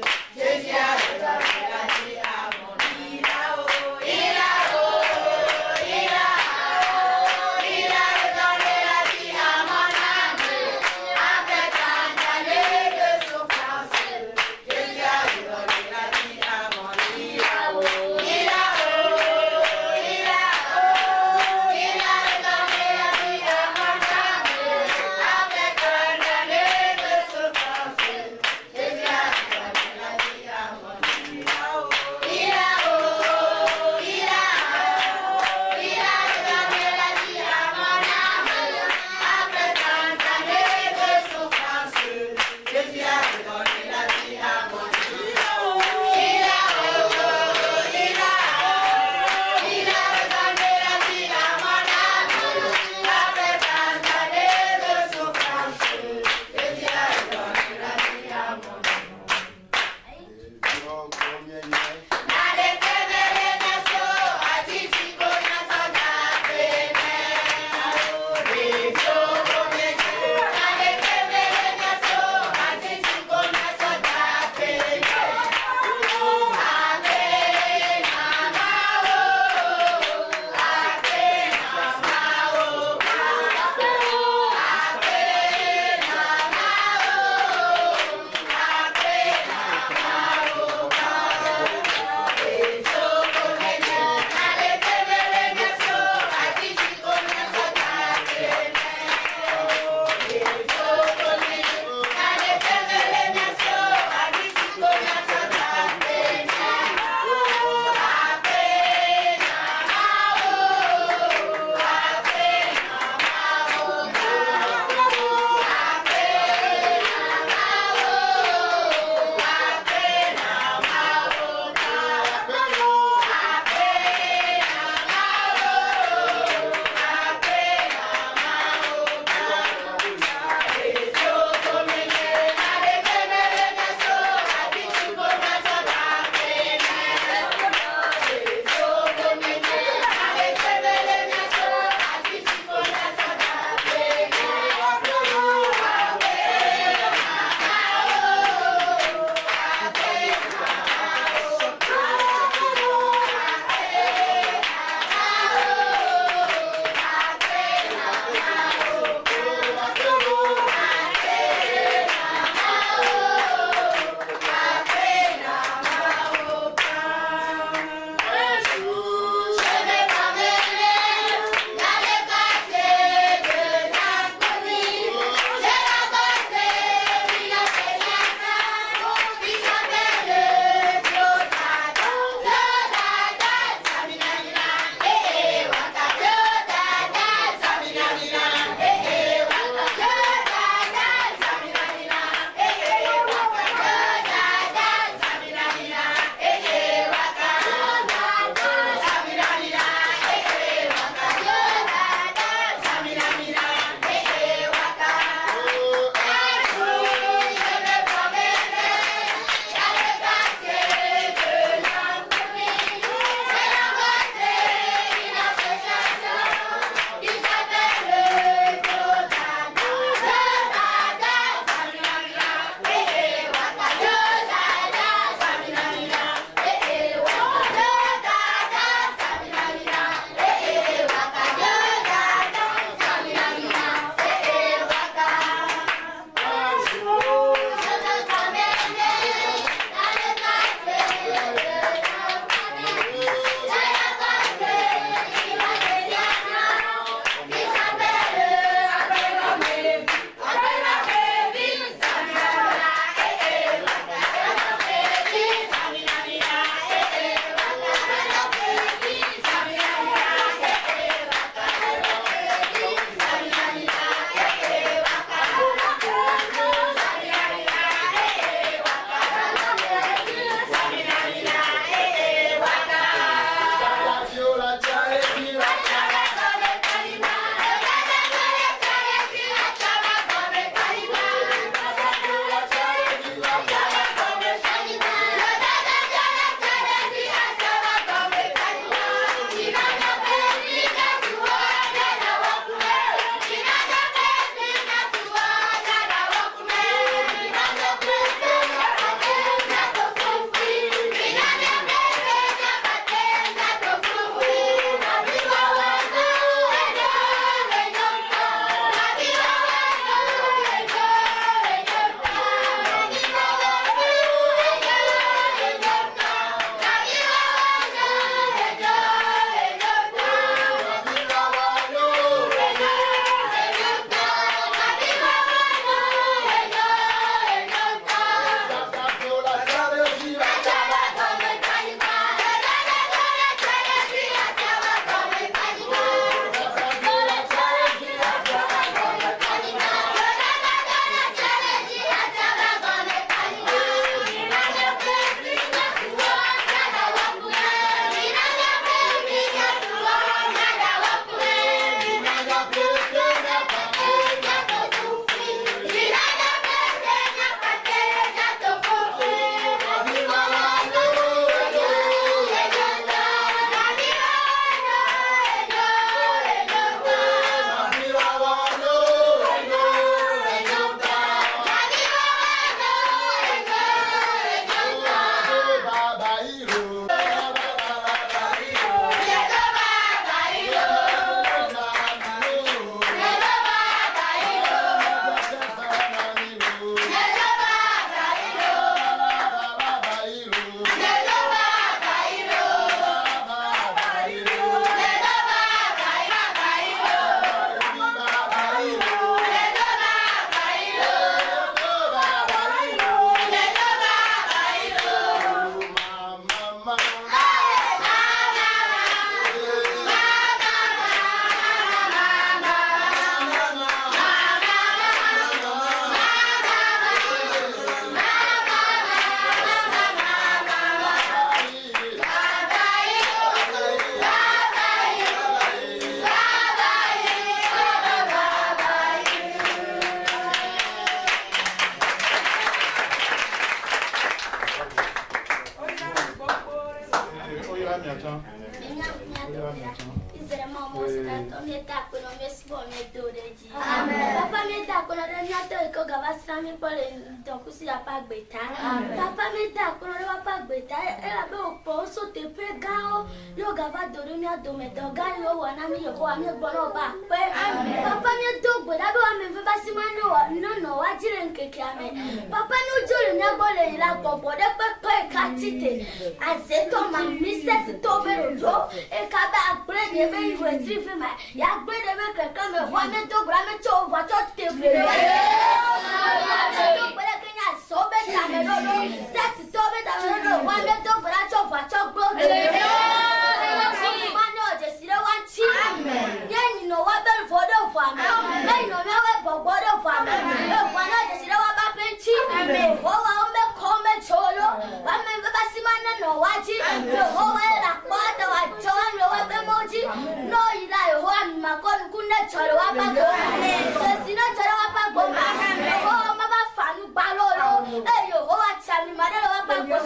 maintenant. Papa me da kono de nyato ko gaba sami pole donc si apa gbeta. Papa me da kono de papa gbeta e la be opo so te pe gao yo gaba do mi ado me do ga yo wa na mi yo wa mi gboro ba pe. Papa me do gbeda be wa me fe ba si ma no wa jire nkeke ame. Papa no jole mi agbole la popo de pe ka tite. Azeto ma mi set to be ro e ka ba agbre de be iwe tri fe ma ya agbre de be keke me wa me do gbra me cho wa cho te fe. Do gbra ke nya so be ta me ro set to be ta me ro wa me do gbra cho wa cho gbo. Ma no je si re wan chi. Ye ni no wa be fo do fa me. Me no me we gbogbo do fa me. E wa no je si re wa ba pe chi. O wa o me ko me cholo. Wa me ba si ma na no wa chi. O wa la pa ta wa cho lo wa be mo chi. No ila yo wa ma ko ku na cholo wa ba go. Je si no cholo wa ba go. O ma ba fa nu ba lo lo. E yo o wa cha mi ma lo wa ba go.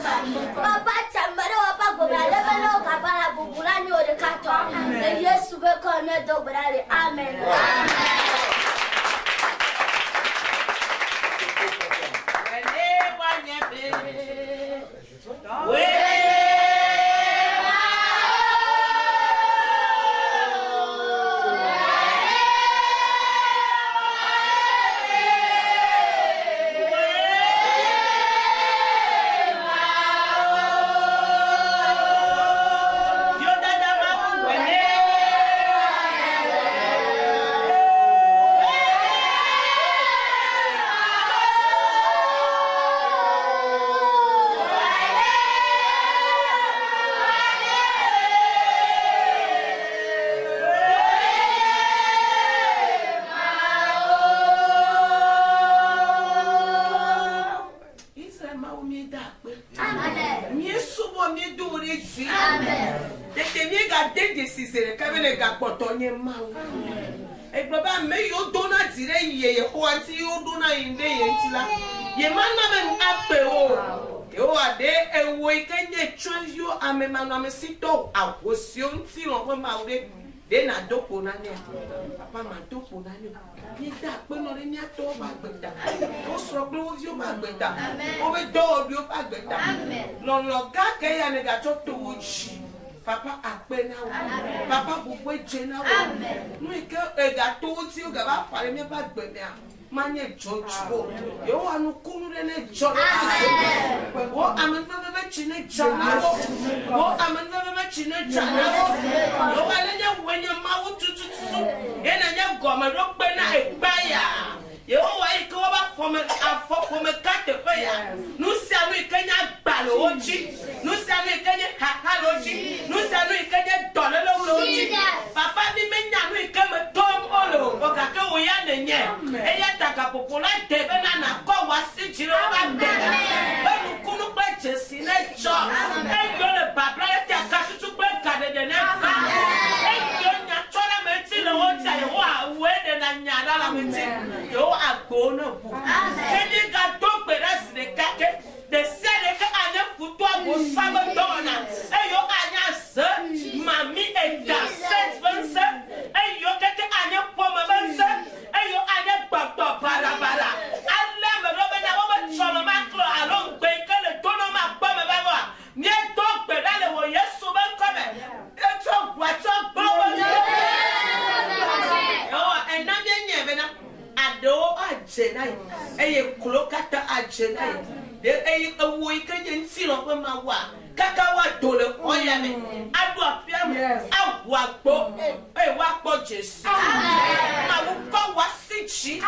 Ba ba cha ma lo wa ba go. La le be lo ka ba la bu bu la ni o de ka to. E Yesu be ko me do brale. Amen. Dena dopo na ne papa ma dopo na ne ni da pe no re ni ato ba gbeta o so pe o yo ba gbeta o be do bi o ba gbeta lo lo ga ke ya ne ga to to ji papa ape na wo papa gbogbo je na wo nu ike e ga to ti o ga ba pare mi ba gbeta manye jojo yo anu kunu re ne jo wo amen be chine jana wo amen be chine jana yo wale nya wenye ma wo tutu e na nya goma ro pe na egbaya yo wa iko ba fo me kate pe ya nu si anu ikenya gbalo oji nu si anu ikenya haka loji nu si anu ikenya dololo loji papa ni me nya nu ikeme tom olo o ka ke wo ya ne nye e ya taka popola debe na ko wasi jiro ba de ba nu kunu pe jesi na jo e yo le babla e ta ka tutu pe ka de ne fa e yo nya chora me ti lo wo ta yo wa we de na nya da la me ti yo agbo na bu ke ni ga to pe ras de ka ke de se de ka anya futu agbo sabe dona e yo anya se mami e da set vense e yo ke anya po ma vense e yo anya gbagbo barabara alle me ro be na wo be chono ma klo alon gbe ke le tono ma gbo me ba go ni e to gbe da le wo Yesu be ko me e to gwa to gbo wo yo e na me nye be na ado aje na e ye klo kata aje na de e wo ike je nti lo pe ma wa kaka wa dole oya me adu apia me awu agbo e wa gbo Jesu ma wo ko wa sichi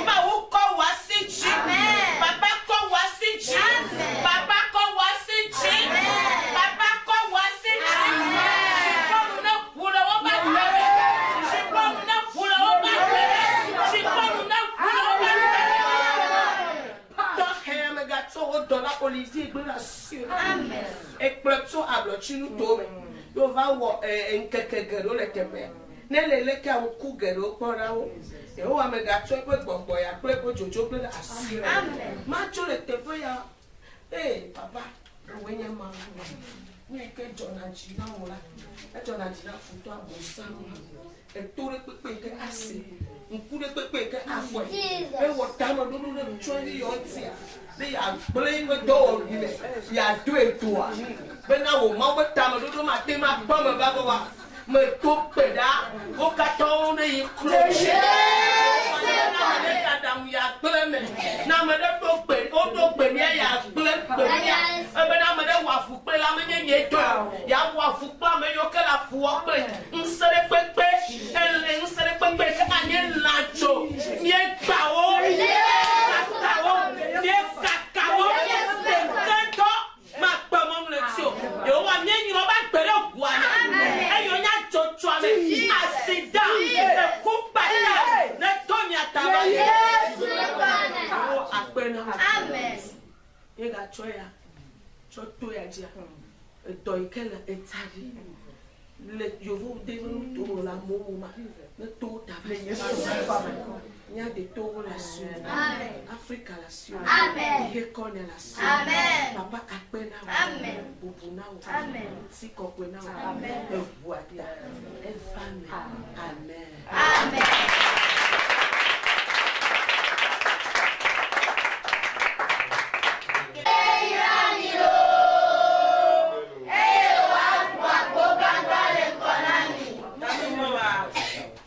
ma wo ko wa sichi baba ko wa sichi baba ko wa sichi baba ko wa sichi ko na pula wo ba si ko na pula wo ba si ko na pula wo ba to he me ga to dola Olivier gbe la sur amen e pletso ablo chinu to me yo va wo nkeke gero le tepe ne le ka wo ku gero pora wo e o ame ga to pe gbogbo ya pe ko jojo pe asire amen ma cho le tepe ya papa we nya ma mi ke jona jina wala e jona jina futo abosamu e tore pepe ke ase nkure pepe ke akwa e wotama do no le chori yotia be ya play me do ile ya do eto a be na wo ma wotama do ma te ma pa me ba ba me to peda o ka to ne yi kroche Adam ya pleme na me de to pe o to pe ni ya pleme ya e be na me de wa fu pe la me nye to ya wa fu pa me yo ke la fu o pe nsere pepe ele nsere pepe ke anye lacho ni gba o ni kakao tento ma pa mo le tio yo wa mi ni ro ba pere ogua e yo nya chocho ame asida e ku pa na to mi ataba amen ye ga choya choto ya dia to ikela etari le yovu de to la moma ne to ta nya de to la su Africa la su amen ye kone la su amen papa akpena amen bubuna amen sikokwe na amen ebuadia e fame amen amen.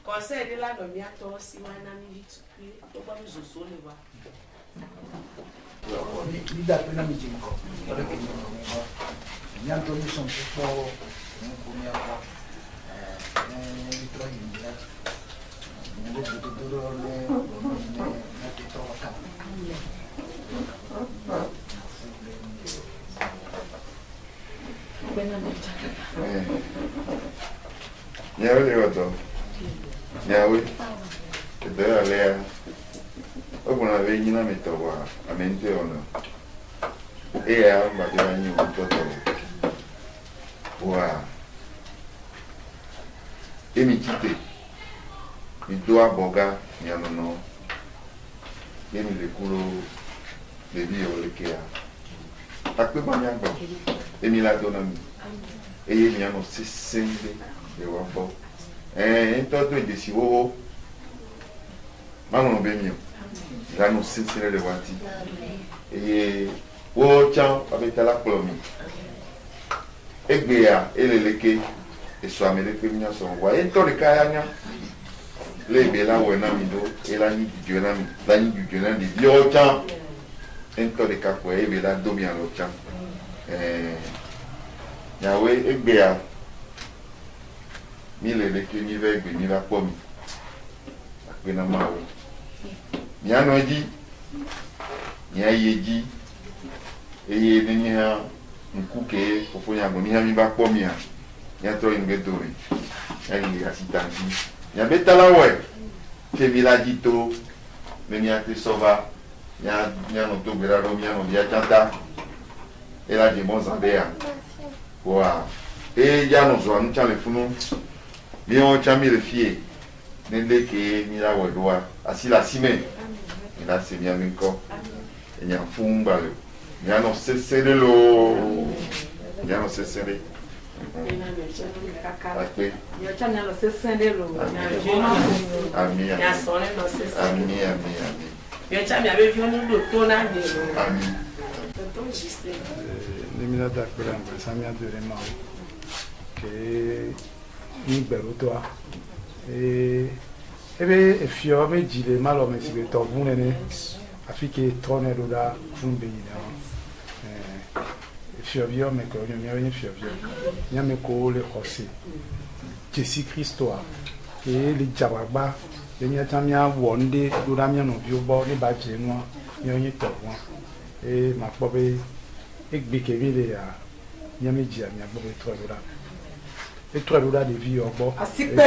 Conseil de la nomination si on a mis vite to ba mzozo le ba ni da pena mi jinko tole ke ni anto ni son po ko mi apa ni tro india ni de tutto le na ti trova ka bena me chaka Ya le wato. Ya we. Te da lea. O kuna ve nyina metowa amente ono. E ya ba de anyu toto. Wa. Emi kite. Mi do aboga ya no. Emi le kuro le bi o le kea. Akpe ba nya gbo. Emi la dona mi. Eye mi ano sesende de wa bo. Todo e desi wo mamu be mi la no sesende de wati. Eye wo chan abetala plomi. Egbe ya eleleke eso amele pe mi so wa to de kaya nya. Le be la we na mi do e la ni juju na mi. La ni juju na di bi o chan. To de ka ko e be la do mi an lo chan. Yawe egbe ya mi le ke mi ve egbe mi la po mi akpe na ma we mi ano ji mi aye ji eye ni ha nkuke fofo ya go ni ha mi ba po mi ha ya to in gedo ri ya ni asitanti ya betala we ke village to me mi ate sova ya no to gbera ro mi ano ya chanta ela de Mozambique. Wow. Et il y a nos oies, nous le fous. Mais on a mis le fier. Nende qui est la ouadoua. Assis la cime. Et là, c'est bien encore. Il y a un fou. Il y a un cessé de l'eau. Il y a un cessé de l'eau. Lemina da kura mba samia dore ma ke ni gbero to a ebe efio meji le malo me sibe to vune ne afike tone do da fun be ni na efio bio me ko nyo nyo efio bio nya me ko le ose Jésus Christo a ke le jawagba le nya tamia wonde do da mi no bio bo ni ba je no nyo nyi to won ma po be egbe kevile ya nyameji ami agbo etrelura de vie ogbo asipe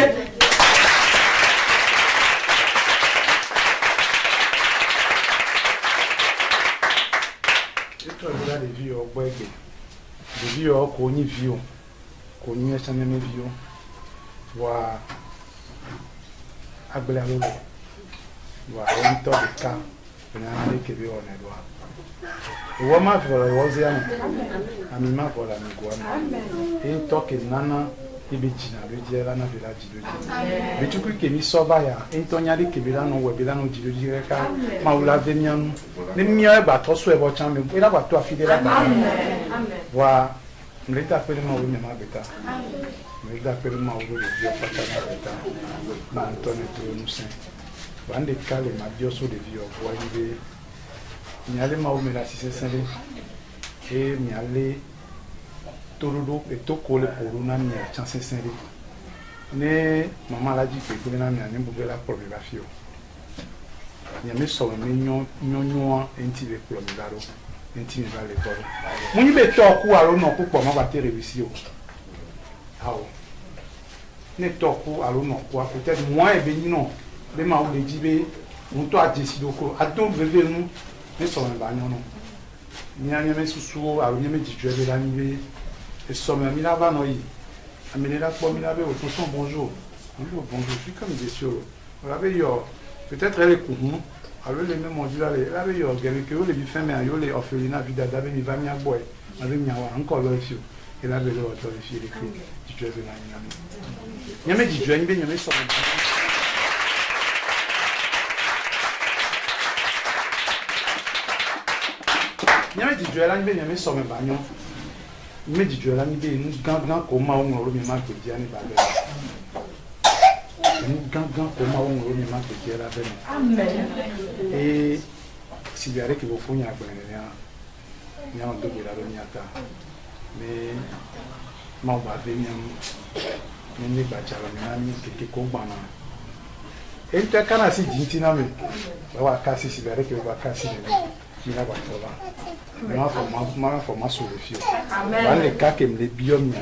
etrelura de vie ogbo egbe de vie o ko ni vie ko ni esa me vie wa agbele alolo wa on to de ka na le kebe ona do Wama vola woziano. Amima vola miguama. E toke nana ibijina bejela na vila jidoji. Betuku kemi soba ya entonyali kebila no webila no jidoji reka maula venianu. Ne mia ba toso e bo chambe. Ela ba to afidela ba. Wa mleta pele ma wo nyama beta. Mleta pele ma wo de dio patana beta. Na Antonio Nusen. Bande kale ma dio so de vio vo ibe. Mi allait m'aoumer si c'est ça et mi allait tout et tout coller pour une année chance c'est ne maman l'a dit que pour une année on pouvait la problème la fille il y a mes soeurs mignon intime problème là intime va l'école mon y met toi coup alors non pour comment va te réussir ah ne toi coup alors non quoi peut-être moi et béni non les ma ou les dit on toi décider quoi à donc bébé nous mais ça ne va pas non ni anya me susu a ni me djue la ni et ça me la va no yi amener la pour mi la be au son bonjour bonjour je suis comme des sûr on avait yo peut-être elle est courant alors les mêmes on dit là elle avait yo gagné que les fin mais yo les orphelinat vida da mi va mi boy avec mi wa encore le fio et là le auto le fio écrit djue la ni me djue ni be ni me so nyame di djela ni be nyame so me banyo me di djela ni be nu gangan ko ma won ro mi ma ko dia ni ba be nu gangan ko ma won ro mi ma ko dia la be amen e si biare che vo funya gbe ne ya nyama do bila ro nyata me ma ba be nyam ni ba chala mi na ke ko gbana e nta kana si jinti na me wa kasi si biare ke wa kasi ne il a pas de formation le fio. Dans les cas que les biomes,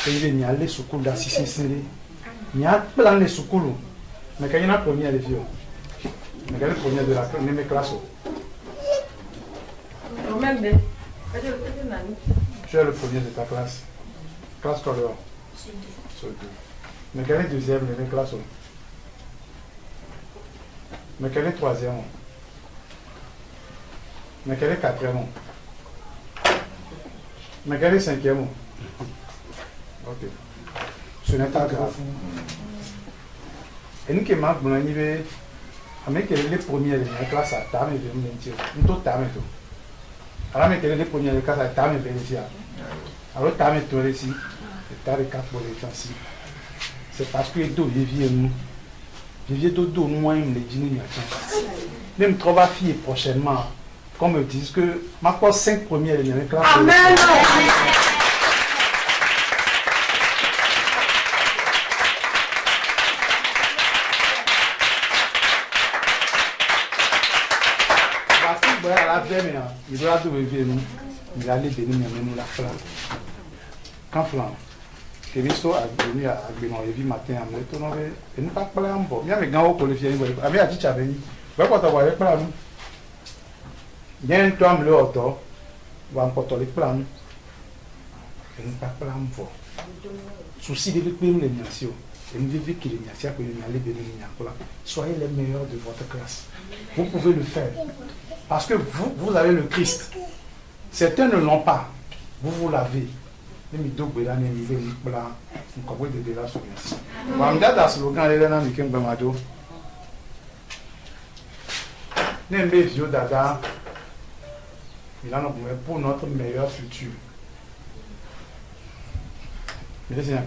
il y a les soukoul d'assistance, il y a plein de soukoul. Mais quand il y a premier les fio, mais quand il y a premier de la même classe. Tu es le premier de ta classe. Classe scolaire. Mais quand il est deuxième de la classe. Mais quand il est troisième. Mais quel est quatrième? Mais quel est cinquième? Ok. Ce n'est pas grave. Et nous qui manquons, nous avons les premiers de la classe à Tam et Vénétia. Nous sommes Tam et tout. Alors, les premiers de la classe à Tam et Vénétia. Alors, Tam et tout ici. Et Tam et 4 pour les temps. C'est parce que les viviers d'eau, moi, ils me disent, même trop à fier prochainement. Qu'on me dise que ma poste 5 premières de la classe. Amen. Il doit nous. Il allait venir nous la flamme. Quand flamme, Kéviso a venu à Bénoévi matin à moi, et nous pas parler en bon. Il y a mes gants au collège, avec a dit tu as venu. Va pas t'avoir avec plan. Bien toi me le auto, va emporter les plans. Et nous pas plan pour. Souci de les nations. Et nous vivons que les nations que nous allons bénir. Soyez les meilleurs de votre classe. Vous pouvez le faire. Parce que vous avez le Christ. Certains ne l'ont pas. Vous l'avez. Les mitos bélan et les blancs. Vous comprenez de la soumission. Wamdada slogan les gens qui ont bamado. N'aimez vieux dada. Il en a pour notre meilleur futur. Mais c'est un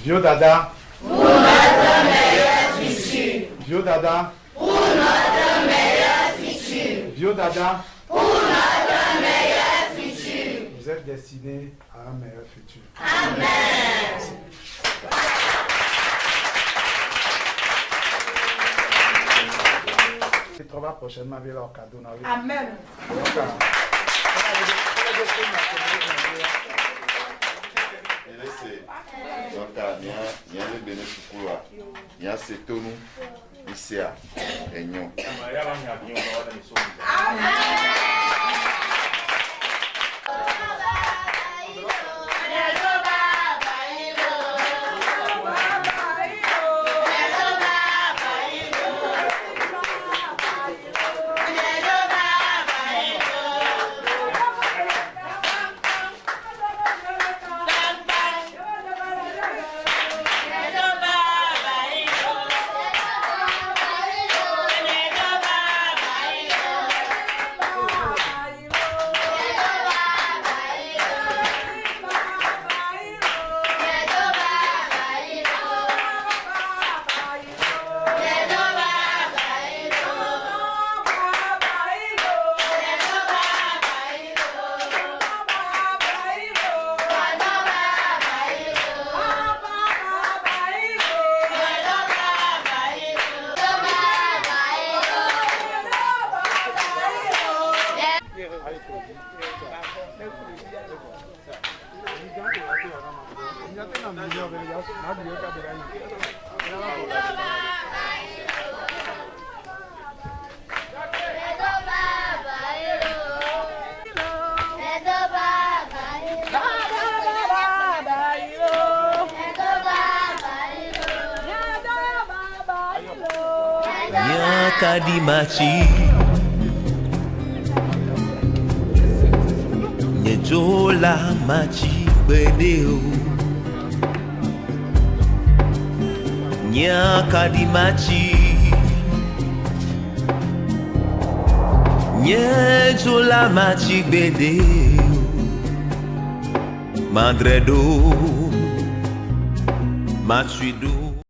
vieux dada. Pour notre meilleur futur. Vieux dada. Pour notre meilleur futur. Vieux dada. Pour notre meilleur futur. Vous êtes destinés à un meilleur futur. Amen. Tu trouveras prochainement avec leur cadeau. Amen. Il y a les bénéfices pour toi. Il y a ces tonneaux ici à Réunion. Kadimachi Nyejola machi bedeo Kadimachi Nyejola machi bedeo Madredo Machido